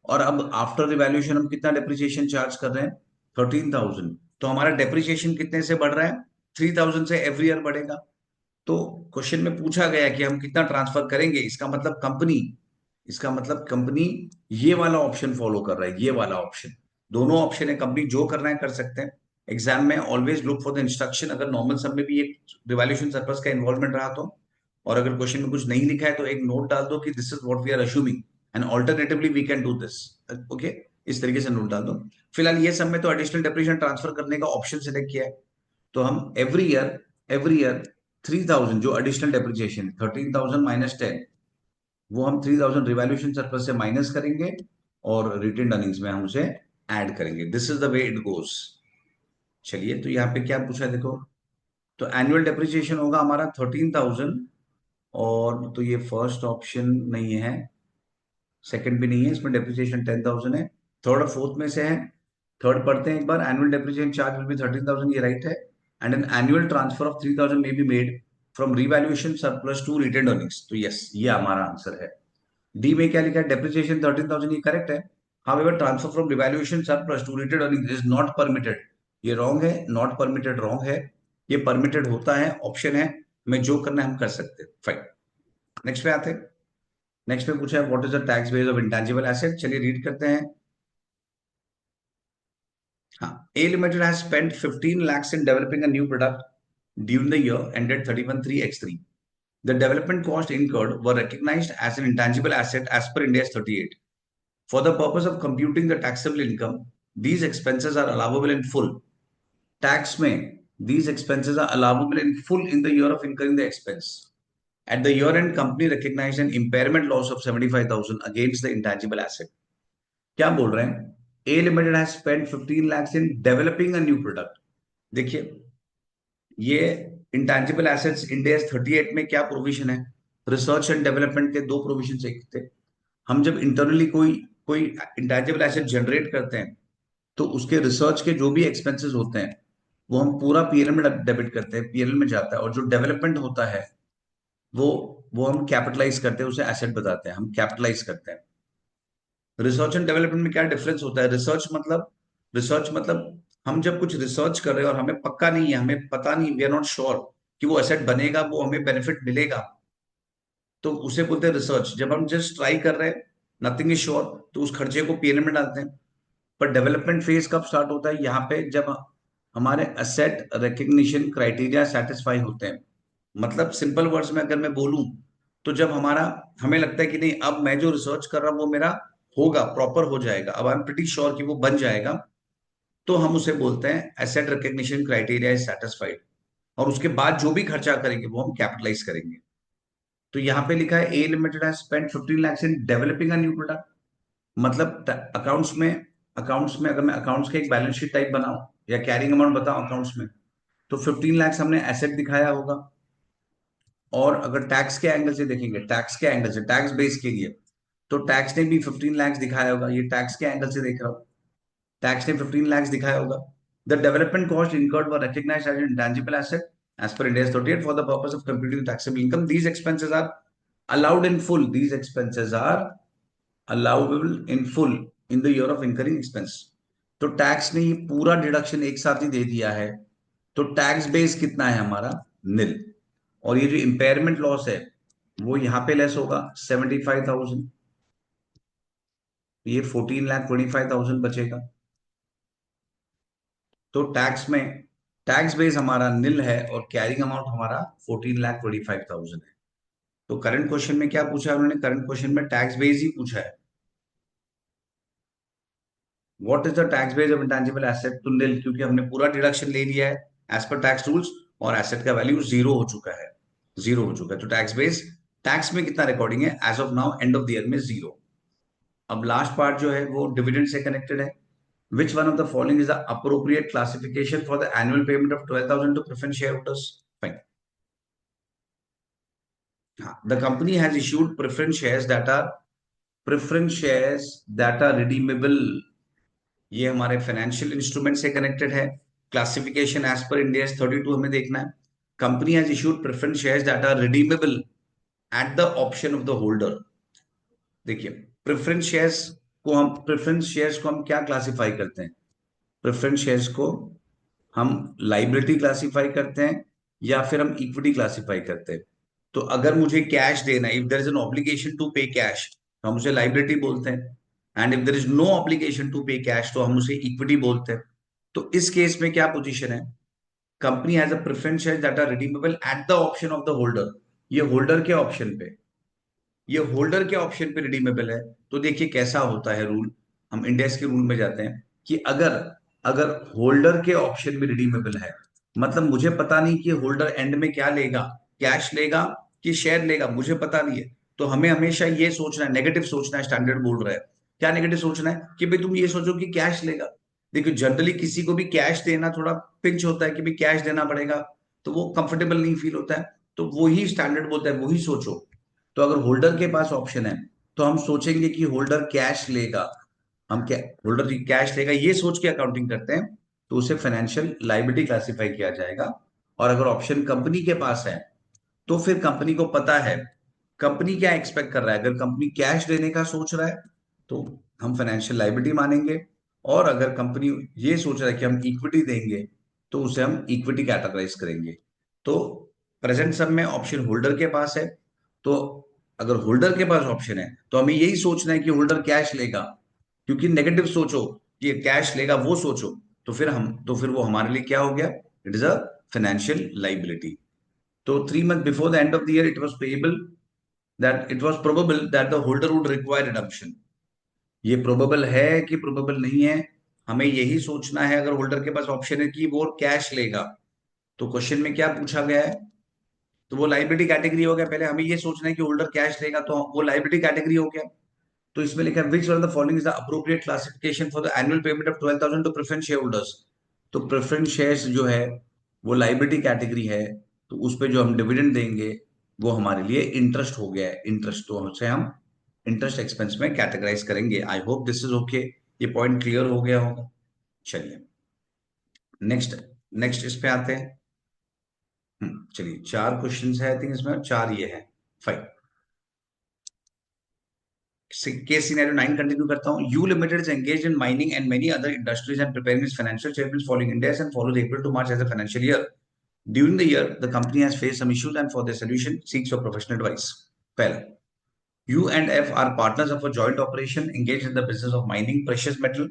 और अब आफ्टर रिवैल्यूएशन हम कितना डेप्रिसिएशन चार्ज कर रहे हैं, 13,000। तो हमारा डेप्रिसिएशन कितने से बढ़ रहा है, 3,000 से एवरी ईयर बढ़ेगा। तो क्वेश्चन में पूछा गया कि हम कितना ट्रांसफर करेंगे, इसका मतलब कंपनी ये वाला ऑप्शन फॉलो कर रहा है, ये वाला ऑप्शन। दोनों ऑप्शन है, कंपनी जो करना है कर सकते हैं। एग्जाम में always look for the instruction, अगर नॉर्मल सम में भी एक रिवैल्यूएशन सर्पस का इन्वॉल्वमेंट रहा तो, और अगर क्वेश्चन में कुछ नहीं लिखा है तो एक नोट डाल दो कि this is what we are assuming and alternatively we can do this. Okay, इस तरीके से नोट डाल दो। फिलहाल ये सब में तो एडिशनल डेप्रिसिएशन ट्रांसफर करने का ऑप्शन सिलेक्ट किया है, तो हम एवरी ईयर 3,000 जो एडिशनल डेप्रिसिएशन है, 13,000 माइनस 10, वो हम 3,000 रिवैल्यूएशन सरप्लस से माइनस करेंगे और रिटेन्ड अर्निंग्स में हम उसे ऐड करेंगे। This is the way it goes. चलिए, तो यहाँ पे क्या पूछा है देखो, तो एनुअल डेप्रिसिएशन होगा हमारा 13,000, और तो ये फर्स्ट ऑप्शन नहीं है, सेकंड भी नहीं है, इसमें डेप्रिसिएशन 10,000 है। थर्ड और फोर्थ में से है, थर्ड पढ़ते हैं एक बार, annual depreciation charge will be 13,000, ये राइट है, and an annual transfer of 3,000 may be made from revaluation surplus to retained earnings. तो यस, ये हमारा आंसर है। डी में क्या लिखा है, डेप्रिसिएशन 13,000, ये करेक्ट है। However transfer from revaluation surplus to retained earnings is not permitted, ये रॉन्ग है, नॉट परमिटेड रॉन्ग है, ये परमिटेड होता है, ऑप्शन है, हमें जो करना है हम कर सकते हैं। फाइन, नेक्स्ट पे आते हैं। नेक्स्ट पे पूछा है what is the tax base of intangible asset, चलिए रीड करते हैं। हाँ, A Limited has spent 15 lakhs in developing a new product during the year ended 31/3/X3. The development cost incurred were recognized as an intangible asset as per Ind AS 38. For the purpose of computing the taxable income, these expenses are allowable in full. Tax में these expenses are allowable in full in the year of incurring the expense. At the year end, company recognized an impairment loss of 75,000 against the intangible asset. क्या बोल रहे हैं, A Limited has spent 15 lakhs in developing a new product. देखिए, ये intangible assets end AS 38 में क्या provision है, research and development के दो प्रोविजन एक थे। हम जब इंटरनली कोई कोई इंटेंजिबल एसेट जनरेट करते हैं तो उसके रिसर्च के जो भी एक्सपेंसेस होते हैं वो हम पूरा पीएनएल में डेबिट करते हैं, पीएनएल में जाता है। और जो डेवलपमेंट होता है वो वो हम कैपिटलाइज करते हैं, उसे एसेट बताते हैं, हम कैपिटलाइज करते हैं। रिसर्च एंड डेवलपमेंट में क्या डिफरेंस होता है? रिसर्च मतलब हम जब कुछ रिसर्च कर रहे हैं और हमें पक्का नहीं है, हमें पता नहीं, वी आर नॉट श्योर कि वो एसेट बनेगा, वो हमें बेनिफिट मिलेगा, तो उसे बोलते हैं रिसर्च। जब हम जस्ट ट्राई कर रहे हैं, नथिंग इज श्योर, तो उस खर्चे को पीएनएल में डालते हैं। पर डेवलपमेंट फेज कब स्टार्ट होता है? यहाँ पे जब हमारे असेट रिकग्निशन क्राइटेरिया सेटिस्फाई होते हैं। मतलब सिंपल वर्ड्स में अगर मैं बोलूं, तो जब हमारा हमें लगता है कि नहीं, अब मैं जो रिसर्च कर रहा हूं वो मेरा होगा, प्रॉपर हो जाएगा, अब आई एम प्रीटी श्योर कि वो बन जाएगा, तो हम उसे बोलते हैं asset recognition criteria is satisfied. और उसके बाद जो भी खर्चा करेंगे वो हम कैपिटलाइज करेंगे। तो यहाँ पे लिखा है A limited has spent 15 lakhs in developing a new product. मतलब अकाउंट्स में अगर मैं अकाउंट्स के एक बैलेंस शीट टाइप बनाऊं या कैरिंग अमाउंट बताऊं अकाउंट्स में, तो 15 lakhs हमने एसेट दिखाया होगा। और अगर टैक्स के एंगल से देखेंगे, टैक्स के एंगल से, टैक्स बेस के लिए, तो टैक्स ने भी 15 lakhs दिखाया होगा। ये टैक्स के एंगल से देख रहा हूँ, टैक्स ने 15 lakhs दिखाया होगा। The development cost incurred were recognized as an intangible asset as per Ind AS 38 for the purpose of computing the taxable income. These expenses are allowed in full. These expenses are allowable in full in the year of incurring expense. तो tax ने ये पूरा deduction एक साथ ही दे दिया है, तो tax base कितना है हमारा? निल। और ये जो इम्पेयरमेंट लॉस है वो यहाँ पे लेस होगा 75,000, ये 14,25,000 बचेगा। तो टैक्स में टैक्स बेस हमारा निल है और कैरिंग अमाउंट हमारा 14,25,000 है। तो करंट क्वेश्चन में क्या पूछा है उन्होंने? करंट क्वेश्चन में टैक्स बेस ही पूछा है। What is the tax base of intangible asset to nil, क्योंकि हमने पूरा डिडक्शन ले लिया है एज पर टैक्स रूल्स, और एसेट का वैल्यू जीरो हो चुका है, जीरो हो चुका है। तो टैक्स बेस, टैक्स में कितना रिकॉर्डिंग है as of now end of the year में? जीरो। अब लास्ट पार्ट जो है वो डिविडेंड से कनेक्टेड है। Which one of the following is the appropriate classification for the annual payment of 12,000 to preference shareholders? Fine. The company has issued preference shares that are redeemable. ये हमारे financial instrument से connected है। Classification as per India 32 हमें देखना है। Company has issued preference shares that are redeemable at the option of the holder. देखिए, preference shares को हम क्या क्लासिफाई करते हैं? प्रेफरेंस शेयर्स को हम लाइबिलिटी क्लासिफाई करते हैं या फिर हम इक्विटी क्लासिफाई करते हैं। तो अगर मुझे कैश देना है, if there is an obligation to pay cash, तो हम उसे लाइबिलिटी बोलते हैं। And if there is no obligation to pay cash, तो हम उसे इक्विटी बोलते हैं। तो इस केस में क्या पोजीशन है? Company has a preference share that are redeemable at the option of the holder. ये होल्डर के ऑप्शन पे, ये होल्डर के ऑप्शन पे रिडीमेबल है। तो देखिए कैसा होता है रूल, हम इंडेक्स के रूल में जाते हैं कि अगर अगर होल्डर के ऑप्शन में रिडीमेबल है, मतलब मुझे पता नहीं कि होल्डर एंड में क्या लेगा, कैश लेगा कि शेयर लेगा, मुझे पता नहीं है। तो हमें हमेशा ये सोचना है, नेगेटिव सोचना है, स्टैंडर्ड बोल रहा है। क्या नेगेटिव सोचना है? कि भाई तुम ये सोचो कि कैश लेगा। देखो जनरली किसी को भी कैश देना थोड़ा पिंच होता है कि भाई कैश देना पड़ेगा, तो वो कंफर्टेबल नहीं फील होता है। तो वही स्टैंडर्ड बोलता है, वही सोचो। तो अगर होल्डर के पास ऑप्शन है, तो हम सोचेंगे कि होल्डर कैश लेगा, हम क्या, होल्डर कैश लेगा ये सोच के अकाउंटिंग करते हैं, तो उसे फाइनेंशियल लायबिलिटी क्लासिफाई किया जाएगा। और अगर ऑप्शन कंपनी के पास है, तो फिर कंपनी को पता है कंपनी क्या एक्सपेक्ट कर रहा है। अगर कंपनी कैश देने का सोच रहा है तो हम फाइनेंशियल लायबिलिटी मानेंगे, और अगर कंपनी ये सोच रहा है कि हम इक्विटी देंगे, तो उसे हम इक्विटी कैटेगराइज करेंगे। तो प्रेजेंट सब में ऑप्शन होल्डर के पास है, तो अगर होल्डर के पास ऑप्शन है तो हमें यही सोचना है कि होल्डर कैश लेगा, क्योंकि नेगेटिव सोचो कि कैश लेगा वो सोचो, तो फिर वो हमारे लिए क्या हो गया? It is a financial liability. तो 3 months before the end of the year, it was probable that the holder would require redemption. ये प्रोबेबल है कि प्रोबेबल नहीं है, हमें यही सोचना है। अगर होल्डर के पास ऑप्शन है कि वो कैश लेगा, तो क्वेश्चन में क्या पूछा गया है? तो वो लाइबिलिटी कैटेगरी हो गया। पहले हमें ये सोचना है कि होल्डर कैश लेगा, तो वो लाइबिलिटी कैटेगरी हो गया। तो इसमें लिखा है which one of the following is the appropriate classification for the annual payment of 12,000 to preference share holders. तो प्रेफरेंस शेयर्स जो है वो लाइबिलिटी कैटेगरी है, तो उस पे जो हम डिविडेंड देंगे वो हमारे लिए इंटरेस्ट हो गया है। इंटरेस्ट, तो उसे हम इंटरेस्ट एक्सपेंस में कैटेगराइज करेंगे। आई होप दिस इज ओके, ये पॉइंट क्लियर हो गया होगा। चलिए नेक्स्ट, नेक्स्ट इस पे आते हैं। चलिए 4 क्वेश्चंस है आई थिंक इसमें, 4 ये है। फाइन। केस सिनेरियो 9 कंटिन्यू करता हूं। U limited is engaged in mining and many other industries and preparing its financial statements following Ind and follows April to March as a financial year. During the year, the company has faced some issues and for their solution seeks your professional advice. Pehla, you and F are partners of a joint operation engaged in the business of mining precious metal.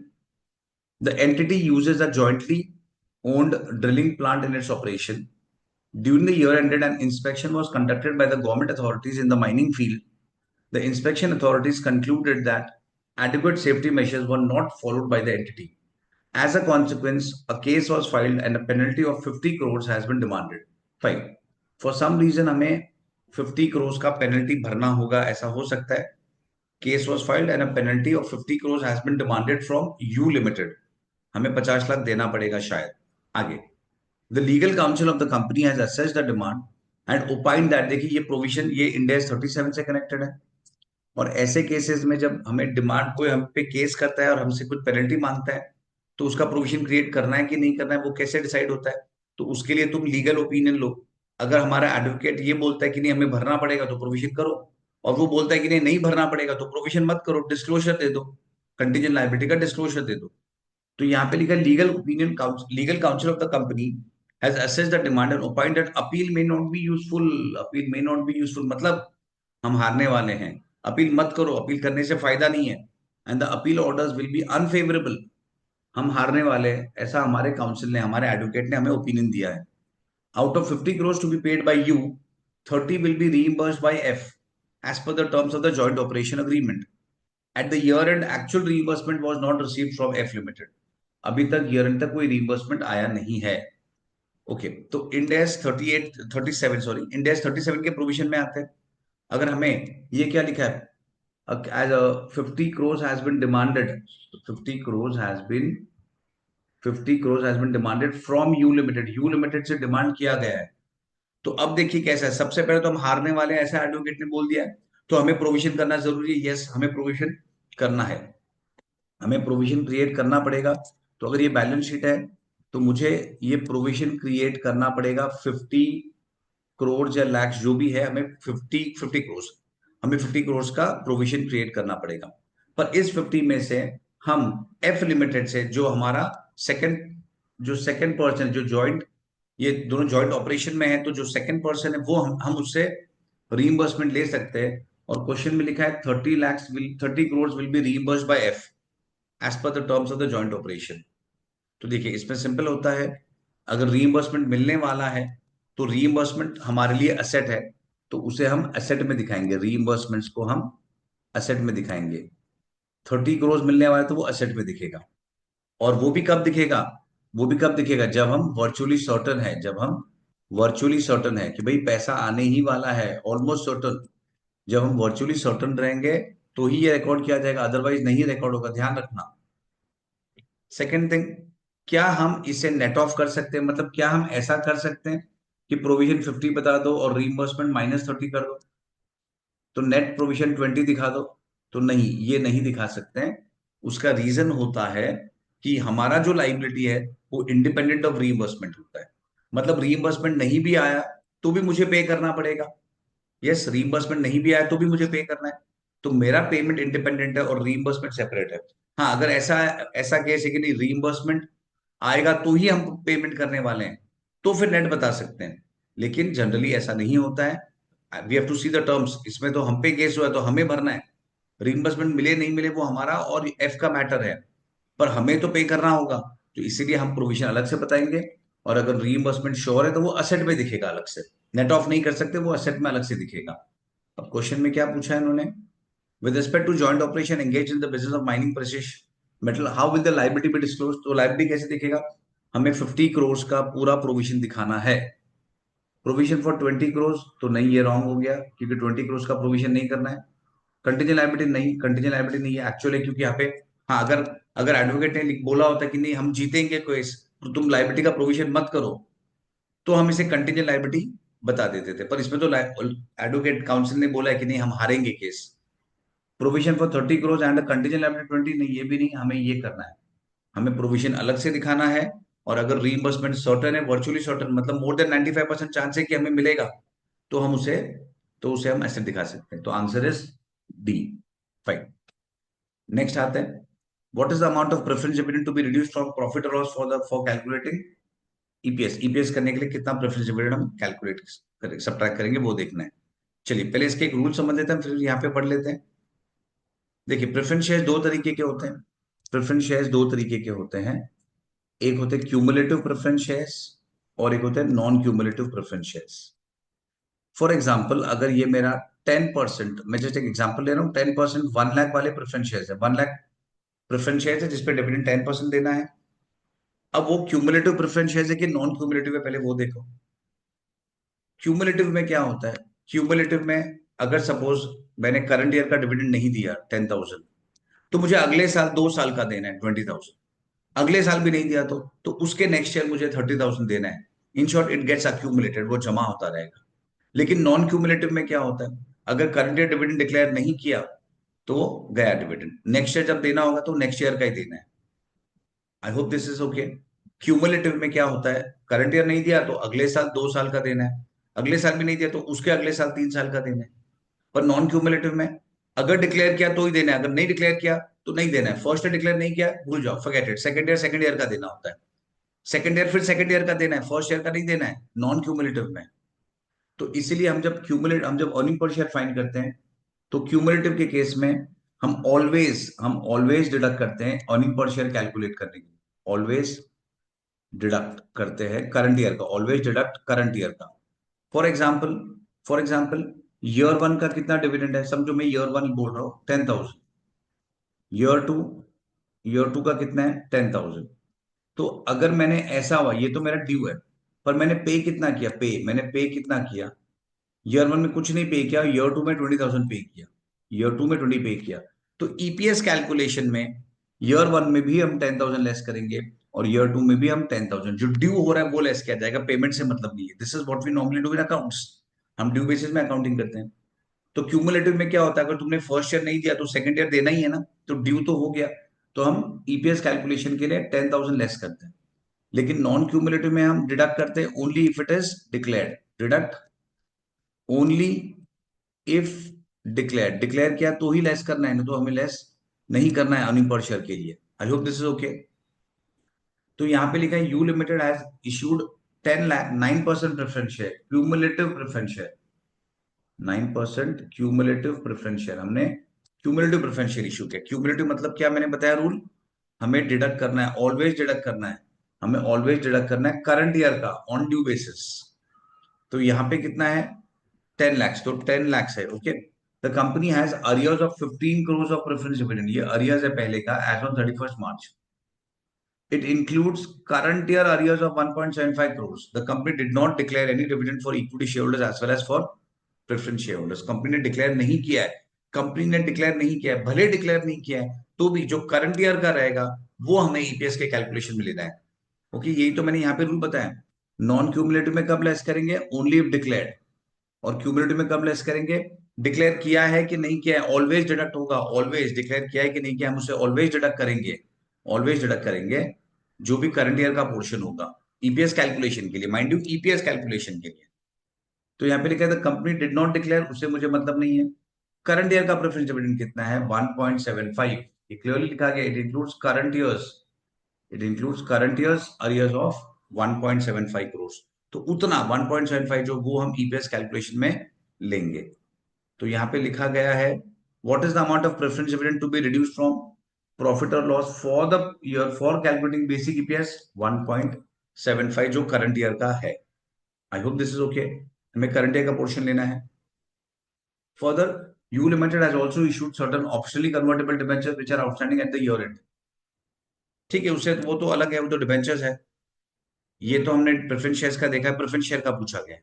The entity uses a jointly owned drilling plant in its operation. During the year ended, an inspection was conducted by the government authorities in the mining field. The inspection authorities concluded that adequate safety measures were not followed by the entity. As a consequence, a case was filed and a penalty of 50 crores has been demanded. Fine. For some reason हमें 50 crores का penalty भरना होगा, ऐसा हो सकता है। Case was filed and a penalty of 50 crores has been demanded from U Limited. हमें 50 लाख देना पड़ेगा शायद। आगे, the legal counsel of the company has assessed the demand and opined that, देखिए ये provision ये Ind AS 37 से connected है, और ऐसे केसेस में जब हमें डिमांड कोई हम पे केस करता है और हमसे कुछ पेनल्टी मांगता है, तो उसका प्रोविजन क्रिएट करना है कि नहीं करना है वो कैसे डिसाइड होता है? तो उसके लिए तुम लीगल ओपिनियन लो। अगर हमारा एडवोकेट ये बोलता है कि नहीं हमें भरना पड़ेगा तो प्रोविजन करो, और वो बोलता है कि नहीं नहीं भरना पड़ेगा तो प्रोविजन मत करो, डिस्क्लोजर दे दो, कंटीजेंट लायबिलिटी का डिस्क्लोजर दे दो। तो यहाँ पे लिखा legal opinion, legal council of the company has assessed the demand and ओपाइंड that appeal may not be useful. Appeal may not be useful मतलब हम हारने वाले हैं, अपील मत करो, अपील करने से फायदा नहीं है, and the appeal orders will be unfavourable. हम हारने वाले हैं, ऐसा हमारे काउंसिल ने, हमारे एडवोकेट ने हमें ओपिनियन दिया है। Out of 50 crores to be paid by you, 30 will be reimbursed by F as per the terms of the joint operation agreement. At the year end actual reimbursement was not received from F limited. अभी तक year and तक कोई reimbursement आया नहीं है। Okay, तो end S 38 37 sorry end S 37 के provision में आते हैं। अगर हमें ये क्या लिखा है, as a 50 crores has been demanded, 50 crores has been 50 crores has been demanded from U Limited, U Limited से डिमांड किया गया है। तो अब देखिए कैसा है, सबसे पहले तो हम हारने वाले हैं ऐसा एडवोकेट ने बोल दिया है, तो हमें प्रोविजन करना जरूरी है। यस, हमें प्रोविजन करना है, हमें प्रोविजन क्रिएट करना पड़ेगा। तो अगर ये बैलेंस शीट है तो मुझे ये प्रोविजन क्रिएट करना पड़ेगा 50 करोड़ या लैक्स जो भी है, हमें 50 करोड़, हमें 50 करोड़ का प्रोविजन क्रिएट करना पड़ेगा। पर इस 50 में से हम एफ लिमिटेड से जो हमारा सेकंड पर्सन जो जॉइंट, ये दोनों जॉइंट ऑपरेशन में है, तो जो सेकंड पर्सन है वो हम उससे रीइंबर्समेंट ले सकते हैं। और क्वेश्चन में लिखा है 30 crore will be reimbursed by F as per the terms of the joint operation. तो देखिए इसमें सिंपल होता है, अगर रीइंबर्समेंट मिलने वाला है तो रीइंबर्समेंट हमारे लिए असेट है, तो उसे हम असेट में दिखाएंगे, रीइंबर्समेंट्स को हम असेट में दिखाएंगे। 30 करोड़ मिलने वाला है तो वो असेट में दिखेगा। और वो भी कब दिखेगा, वो भी कब दिखेगा, जब हम वर्चुअली सर्टन है, जब हम वर्चुअली सर्टन है कि भाई पैसा आने ही वाला है, ऑलमोस्ट सर्टन। जब हम वर्चुअली सर्टन रहेंगे तो ही ये रिकॉर्ड किया जाएगा, अदरवाइज नहीं रिकॉर्ड होगा, ध्यान रखना। सेकेंड थिंग, क्या हम इसे नेट ऑफ कर सकते हैं, मतलब क्या हम ऐसा कर सकते हैं कि प्रोविजन 50 बता दो और रीइंबर्समेंट -30 कर दो, तो नेट प्रोविजन 20 दिखा दो? तो नहीं, ये नहीं दिखा सकते हैं। उसका रीजन होता है कि हमारा जो लाइबिलिटी है वो इंडिपेंडेंट ऑफ रीइंबर्समेंट होता है। मतलब रीइंबर्समेंट नहीं भी आया तो भी मुझे पे करना पड़ेगा। यस, रीइंबर्समेंट नहीं भी आया तो भी मुझे पे करना है। तो मेरा पेमेंट इंडिपेंडेंट है और रीइंबर्समेंट सेपरेट है। हाँ, अगर ऐसा ऐसा केस है कि नहीं रीइंबर्समेंट आएगा तो ही हम पेमेंट करने वाले हैं, तो फिर नेट बता सकते हैं। लेकिन जनरली ऐसा नहीं होता है। We have to see the terms, इसमें तो हम पे केस हुआ है तो हमें भरना है। रीइंबर्समेंट मिले नहीं मिले वो हमारा और एफ का मैटर है, पर हमें तो पे करना होगा। तो इसीलिए हम प्रोविजन अलग से बताएंगे, और अगर रीइंबर्समेंट श्योर है तो वो असेट में दिखेगा अलग से, नेट ऑफ नहीं कर सकते, वो असेट में अलग से दिखेगा। अब क्वेश्चन में क्या पूछा है इन्होंने, with respect to joint operation engage in the business of mining precious metal how will the liability be disclose. तो लायबिलिटी कैसे दिखेगा, हमें 50 करोड़ का पूरा प्रोविजन दिखाना है। प्रोविजन फॉर 20 करोड़, तो नहीं, ये रॉन्ग हो गया क्योंकि 20 करोड़ का प्रोविजन नहीं करना है। कंटीजेंट लायबिलिटी नहीं, कंटीजेंट लायबिलिटी नहीं है एक्चुअली, क्योंकि यहाँ पे हाँ, अगर अगर एडवोकेट ने बोला होता कि नहीं हम जीतेंगे केस तो तुम लायबिलिटी का प्रोविजन मत करो, तो हम इसे कंटीजेंट लायबिलिटी बता देते थे। पर इसमें तो एडवोकेट काउंसिल ने बोला है कि नहीं हम हारेंगे case. Provision for 30 crore and contingent liability 20, नहीं, ये भी नहीं, हमें ये करना है, हमें प्रोविजन अलग से दिखाना है, और अगर रीइंबर्समेंट सर्टेन है, वर्चुअली सर्टेन मतलब मोर देन 95% चांस है कि हमें मिलेगा, तो उसे हम ऐसे दिखा सकते हैं। तो answer is D. Fine. Next आते हैं, what is the amount of preference dividend to be reduced from profit और loss for calculating EPS. EPS करने के लिए कितना प्रेफरेंस डिविडेंड हम कैलकुलेट करेंगे, सब्ट्रैक्ट करेंगे, वो देखना है। चलिए पहले इसके एक रूल समझ लेते हैं, फिर यहाँ पे पढ़ लेते हैं। देखिए प्रेफरेंस शेयर्स दो तरीके के होते हैं। प्रेफरेंस शेयर्स दो तरीके के होते हैं, एक होते हैं क्यूमुलेटिव प्रेफरेंस शेयर्स और एक होते हैं non cumulative preference shares. For example अगर ये मेरा 10%, मैं जस्ट एक एग्जाम्पल ले रहा हूँ, 10% 1 लाख वाले प्रेफरेंस शेयर्स है, 1 लाख प्रेफरेंस शेयर्स है जिसपे डिविडेंड 10% देना है। अब वो क्यूमुलेटिव प्रेफरेंस शेयर्स है कि नॉन क्यूमुलेटिव है, पहले वो देखो। क्यूमुलेटिव में क्या होता है, क्यूमुलेटिव में अगर सपोज मैंने करंट ईयर का डिविडेंड नहीं दिया 10,000, तो मुझे अगले साल 2 साल का देना है 20,000। अगले साल भी नहीं दिया तो उसके नेक्स्ट ईयर मुझे 30,000 देना है। In short it gets accumulated, वो जमा होता रहेगा। लेकिन नॉन क्यूमुलेटिव में क्या होता है, अगर करंट ईयर डिविडेंड डिक्लेयर नहीं किया तो गया डिविडेंड, नेक्स्ट ईयर जब देना होगा तो नेक्स्ट ईयर का ही देना है। I hope this is okay. Cumulative में क्या होता है, करंट ईयर नहीं दिया तो अगले साल 2 साल का देना है, अगले साल भी नहीं दिया तो उसके अगले साल 3 साल का देना है। पर नॉन क्यूमुलेटिव में अगर डिक्लेयर किया तो ही देना है, अगर नहीं डिक्लेयर किया तो नहीं देना है। फर्स्ट ईयर डिक्लेयर नहीं किया, भूल जाओ, फॉरगेट इट। सेकंड ईयर का देना होता है, सेकंड ईयर फिर सेकंड ईयर का देना है, फर्स्ट ईयर का नहीं देना है नॉन क्यूमुलेटिव में। तो इसीलिए हम जब अर्निंग पर शेयर फाइंड करते हैं तो क्यूमुलेटिव के केस में हम ऑलवेज डिडक्ट करते हैं अर्निंग पर शेयर कैलकुलेट करने के लिए, ऑलवेज डिडक्ट करते हैं करंट ईयर का, ऑलवेज डिडक्ट करंट ईयर का। फॉर एग्जाम्पल ईयर वन का कितना डिविडेंड है, समझो मैं ईयर वन बोल रहा हूँ 10,000, ईयर टू ईयर टू का कितना है 10,000। तो अगर मैंने ऐसा हुआ, ये तो मेरा ड्यू है, पर मैंने पे कितना किया, मैंने पे कितना किया, ईयर वन में कुछ नहीं पे किया, ईयर टू में 20,000 पे किया, ईयर टू में 20 पे किया। तो ईपीएस कैलकुलेशन में ईयर वन में भी हम 10,000 लेस करेंगे और ईयर टू में भी हम 10,000, जो ड्यू हो रहा है वो लेस किया जाएगा, पेमेंट से मतलब नहीं है। This is what we normally do in accounts, हम ड्यू बेसिस में अकाउंटिंग करते हैं। तो क्यूमुलेटिव में क्या होता है, अगर तुमने फर्स्ट ईयर नहीं दिया तो सेकंड ईयर देना ही है ना, तो ड्यू तो हो गया, तो हम ईपीएस कैलकुलेशन के लिए 10,000 लेस करते हैं। लेकिन नॉन क्यूमुलेटिव में हम डिडक्ट करते हैं only if it is declared, deduct only if declared, declare किया तो ही लेस करना है, ना तो हमें लेस नहीं करना है अर्निंग पर शेयर के लिए। आई होप दिस इज ओके। तो यहाँ पे लिखा है you limited has issued 10 lakh 9% preference share, cumulative preference share, 9% cumulative preference share, हमने क्यूमुलेटिव प्रेफरेंस शेयर इशू किया। क्यूमुलेटिव मतलब क्या, मैंने बताया रूल, हमें डिडक्ट करना है, ऑलवेज डिडक्ट करना है, हमें ऑलवेज डिडक्ट करना है करंट ईयर का ऑन ड्यू बेसिस। तो यहाँ पे कितना है 10 lakhs, तो 10 lakhs है, okay. The company has arrears of 15 crores of preference dividend, ये अरियर्स है पहले का as on 31st March। It includes current year arrears of 1.75 crores. The company did not declare any dividend for equity shareholders as well as for preference shareholders. Company ने declare नहीं किया है, company ने declare नहीं किया है, भले declare नहीं किया है तो भी जो करंट ईयर का रहेगा वो हमें ईपीएस के कैलकुलेशन में लेना है। ओके, यही तो मैंने यहाँ पे रूल बताया। नॉन क्यूमुलेटिव में कब लेस करेंगे, ओनली इफ डिक्लेयर्ड, और क्यूमुलेटिव में कब लेस करेंगे, डिक्लेयर किया है कि नहीं किया है, ऑलवेज डिडक्ट होगा, ऑलवेज डिक्लेयर किया है कि नहीं किया, हम उसे ऑलवेज डिडक्ट करेंगे, ऑलवेज डिडक्ट करेंगे जो भी करंट ईयर का पोर्शन होगा ईपीएस कैलकुलेशन के लिए, माइंड यू ईपीएस कैलकुलेशन के लिए। तो यहाँ पे लिखा है कंपनी डिड नॉट डिक्लेयर, उससे मुझे मतलब नहीं है। करंट ईयर का प्रेफरेंस डिविडेंड कितना है 1.75, ये क्लियरली लिखा गया, it includes current years arrears of 1.75 crore. तो उतना 1.75 जो वो हम ईपीएस कैलकुलेशन में लेंगे। तो यहाँ पे लिखा गया है what is the amount of preference dividend to be reduced from profit और loss for the year for calculating basic EPS 1.75 जो करंट ईयर का है। I hope this is okay, हमें करंट ईयर का पोर्शन लेना है। Further U limited has also issued certain optionally convertible debentures which are outstanding at the year end. ठीक है, उससे वो तो अलग है, वो तो डिबेंचर्स है। ये तो हमने प्रेफरेंस शेयर्स का देखा है, प्रेफरेंस शेयर का पूछा गया है।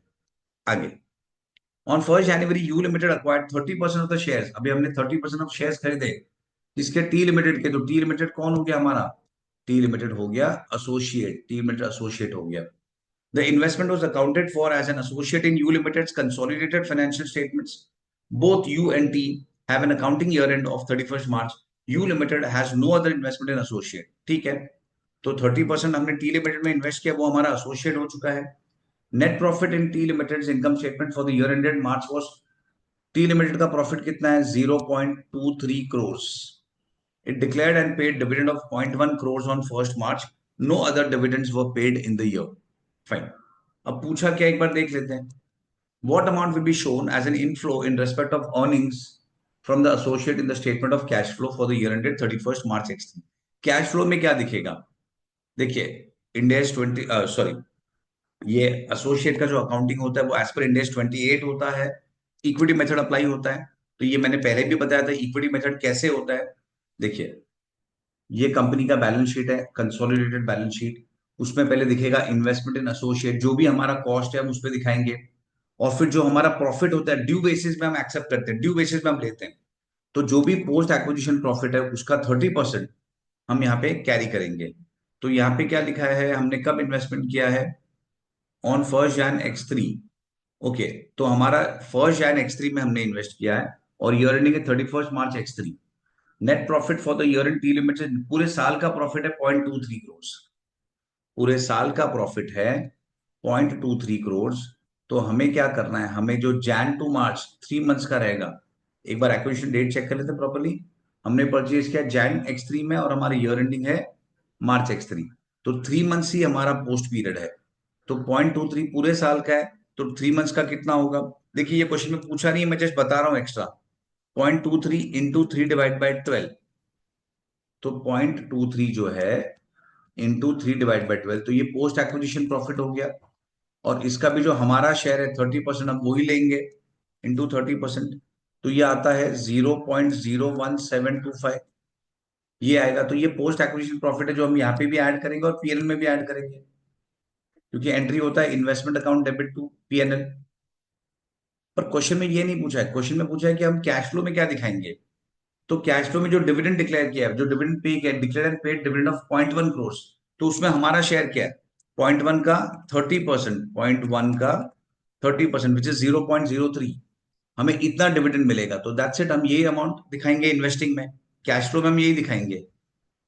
आगे, on 1 January you limited acquired 30% of the shares, अभी हमने 30% ऑफ शेयर्स खरीदे इसके टी लिमिटेड के। तो टी लिमिटेड कौन हो गया हमारा, टी लिमिटेड हो गया एसोसिएट, टी लिमिटेड एसोसिएट हो गया। The investment was accounted for as an associate in U limited's consolidated financial statements. Both U and T have an accounting year end of 31st March। U limited has no other investment in associate, ठीक है। तो 30% हमने T limited में invest किया, वो हमारा associate हो चुका है। Net profit in T limited income statement for the year ended March was, T limited का प्रॉफिट कितना है, 0.23 crores. It declared and paid dividend of 0.1 crores on 1st March. No other dividends were paid in the year. Fine. अब पूछा क्या, एक बार देख लेते हैं. What amount will be shown as an inflow in respect of earnings from the associate in the statement of cash flow for the year ended 31st March 2023? Cash flow में क्या दिखेगा? देखिए, इंडेस 20, सॉरी, ये एसोसिएट का जो accounting होता है वो एज पर इंडेस 28 होता है, इक्विटी मेथड अप्लाई होता है। तो ये मैंने पहले भी बताया था इक्विटी मेथड कैसे होता है। देखिए, ये कंपनी का बैलेंस शीट है, कंसोलिडेटेड बैलेंस शीट। उसमें पहले दिखेगा इन्वेस्टमेंट इन एसोसिएट, जो भी हमारा कॉस्ट है हम उस पर दिखाएंगे। और फिर जो हमारा प्रॉफिट होता है ड्यू बेसिस में हम एक्सेप्ट करते हैं, ड्यू बेसिस में हम लेते हैं। तो जो भी पोस्ट एक्विजिशन प्रॉफिट है उसका 30% हम यहाँ पे कैरी करेंगे। तो यहाँ पे क्या लिखा है, हमने कब इन्वेस्टमेंट किया है, on 1st Jan X3। Okay, तो हमारा 1st Jan X3 में हमने इन्वेस्ट किया है और ईयर एंडिंग है 31st March X3। Net profit for the year in T limited, पूरे साल का प्रॉफिट है 0.23 crores। पूरे साल का प्रॉफिट है 0.23 crores। तो हमें क्या करना है, हमें जो Jan to March 3 मंथ्स का रहेगा, एक बार एक्विजिशन डेट चेक कर लेते हैं प्रॉपर्ली। हमने परचेज किया Jan X3 में और हमारी ईयर एंडिंग है March X3। तो 3 मंथ्स ही हमारा पोस्ट पीरियड है। तो 0.23 पूरे साल का है, तो 3 मंथ्स का कितना होगा? देखिए, ये क्वेश्चन में पूछा नहीं है, मैं जस्ट बता रहा हूँ एक्स्ट्रा। 0.23 into 3 divide by 12। तो 0.23 जो है इंटू 3 डिवाइड बाई 12, तो ये पोस्ट एक्विजिशन प्रॉफिट हो गया। और इसका भी जो हमारा शेयर है 30%, हम वही लेंगे इंटू 30%। तो ये आता है 0.01725, ये आएगा। तो ये पोस्ट एक्विजिशन प्रॉफिट है जो हम यहाँ पे भी ऐड करेंगे और पीएनएल में भी ऐड करेंगे, क्योंकि एंट्री होता है investment account debit to PNL. पर क्वेश्चन में ये नहीं पूछा है, क्वेश्चन में पूछा है कि हम कैश फ्लो में क्या दिखाएंगे। तो कैश फ्लो में जो डिविडेंड डिक्लेयर किया है, जो डिविडेंड पे किया है, declare and paid dividend of 0.1 crores, तो उसमें हमारा शेयर क्या है, 0.1 का 30%, 0.1 का 30%, विच इज 0.03। हमें इतना डिविडेंड मिलेगा, तो दैट्स इट, हम यही अमाउंट दिखाएंगे इन्वेस्टिंग में। कैश फ्लो में हम यही दिखाएंगे।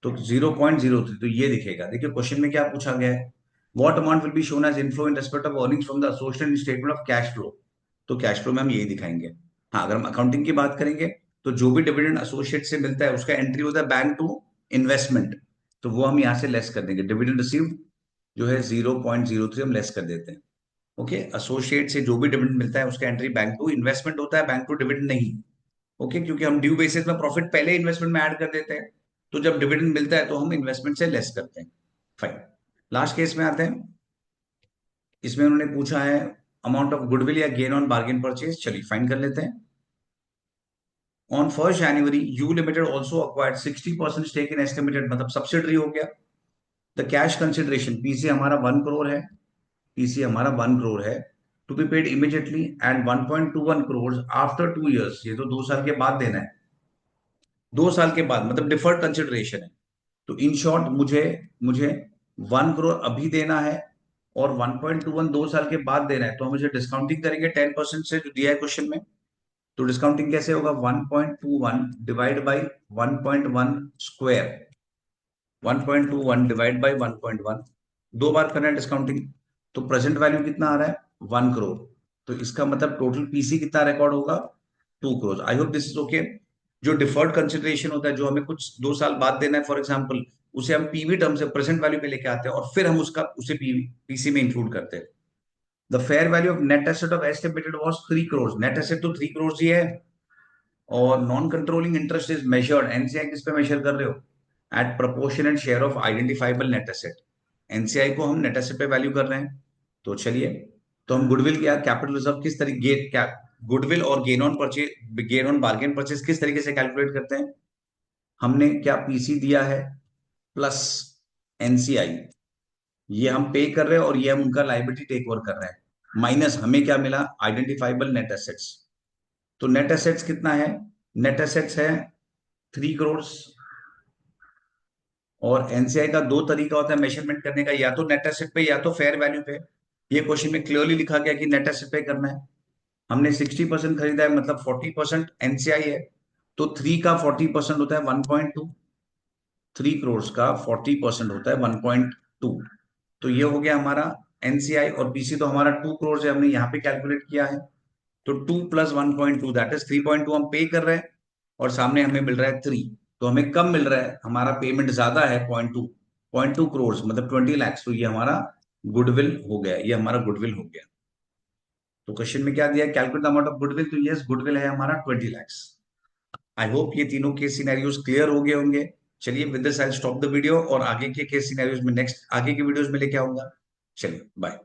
तो 0.03, तो ये दिखेगा। देखिए क्वेश्चन में क्या पूछा गया है, what amount will be shown as inflow in respect of earnings from the associate in statement of cash flow. तो कैश फ्लो में हम यही दिखाएंगे। हाँ, अगर हम अकाउंटिंग की बात करेंगे तो जो भी डिविडेंड एसोसिएट से मिलता है उसका एंट्री होता है बैंक टू इन्वेस्टमेंट, तो वो हम यहाँ से लेस कर देंगे। डिविडेंड रिसीव्ड जो है 0.03 हम लेस कर देते हैं। ओके, एसोसिएट से जो भी डिविडेंड मिलता है उसका एंट्री बैंक टू इन्वेस्टमेंट होता है, बैंक टू डिविडेंड नहीं। ओके, क्योंकि हम ड्यू बेसिस में प्रॉफिट पहले इन्वेस्टमेंट में ऐड कर देते हैं, तो जब डिविडेंड मिलता है तो हम इन्वेस्टमेंट से लेस करते हैं। फाइन, लास्ट केस में आते हैं। इसमें उन्होंने पूछा है अमाउंट ऑफ गुडविल या गेन ऑन बार्गेन परचेज। चलिए फाइन कर लेते हैं। On 1st January U limited also acquired 60% stake in estimated, मतलब सब्सिडरी हो गया। द कैश कंसिडरेशन, पीसी हमारा 1 crore है, पीसी हमारा 1 crore है, to be paid immediately and 1.21 crores after 2 years। ये तो 2 साल के बाद देना है, 2 साल के बाद, मतलब डिफर्ड कंसिडरेशन है। तो इन शॉर्ट मुझे मुझे 1 crore अभी देना है और 1.21 2 साल के बाद देना है। तो हम इसे डिस्काउंटिंग करेंगे 10% से, जो दिया है क्वेश्चन में। तो डिस्काउंटिंग कैसे होगा, 1.21 divide by 1.1 square, 1.21 divide by 1.1, 2 बार करना है डिस्काउंटिंग। तो प्रेजेंट वैल्यू कितना आ रहा है, 1 crore। तो इसका मतलब टोटल पीसी कितना रिकॉर्ड होगा, 2 crores। I hope this is okay. जो डिफर्ड कंसिडरेशन होता है, जो हमें कुछ 2 साल बाद देना है, फॉर एग्जाम्पल, उसे हम पीवी टर्म से प्रेजेंट वैल्यू पे लेके आते हैं और फिर हम उसका उसे पीसी में इंक्लूड करते हैं। The fair value of net asset of S limited was 3 crores। Net asset तो 3 crores ही है। और non controlling interest is measured, NCI किस पे मेजर कर रहे हो, at proportionate share of identifiable net asset. NCI को हम नेट एसेट पे वैल्यू कर रहे हैं। तो चलिए, तो हम गुडविल या कैपिटल रिजर्व किस तरीके, क्या गुडविल और gain on purchase, gain on bargain purchase किस तरीके से कैलकुलेट करते हैं। हमने क्या पीसी दिया है प्लस एनसीआई, ये हम पे कर रहे हैं और ये हम उनका लाइबिलिटी टेक ओवर कर रहे हैं, माइनस हमें क्या मिला, आइडेंटिफाइबल नेट एसेट्स। तो नेट एसेट्स कितना है, नेट एसेट्स है 3 crores। और एनसीआई का दो तरीका होता है मेजरमेंट करने का, या तो नेट एसेट पे या तो फेयर वैल्यू पे। ये क्वेश्चन में क्लियरली लिखा गया कि नेट एसेट पे करना है। हमने 60% खरीदा है, मतलब 40% एनसीआई है। तो 3 का 40% होता है 1.2। 3 करोड़ का 40% होता है 1.2। तो ये हो गया हमारा एनसीआई, और पीसी तो हमारा 2 करोड़ है, हमने यहाँ पे कैलकुलेट किया है। तो 2 + 1.2 दैट इज 3.2 हम पे कर रहे हैं, और सामने हमें मिल रहा है 3। तो हमें कम मिल रहा है, हमारा पेमेंट ज्यादा है 0.2 मतलब 20 लाख। तो ये हमारा गुडविल हो गया, ये हमारा गुडविल हो गया। तो क्वेश्चन में क्या दिया, calculate the amount of goodwill. तो यस, गुडविल है हमारा 20 लाख। आई होप ये तीनों केस सिनेरियोज क्लियर हो गए होंगे। चलिए with this I stop the video, और आगे के केस सिनेरियोज में नेक्स्ट आगे के वीडियोज में लेके आऊंगा। चलिए बाय।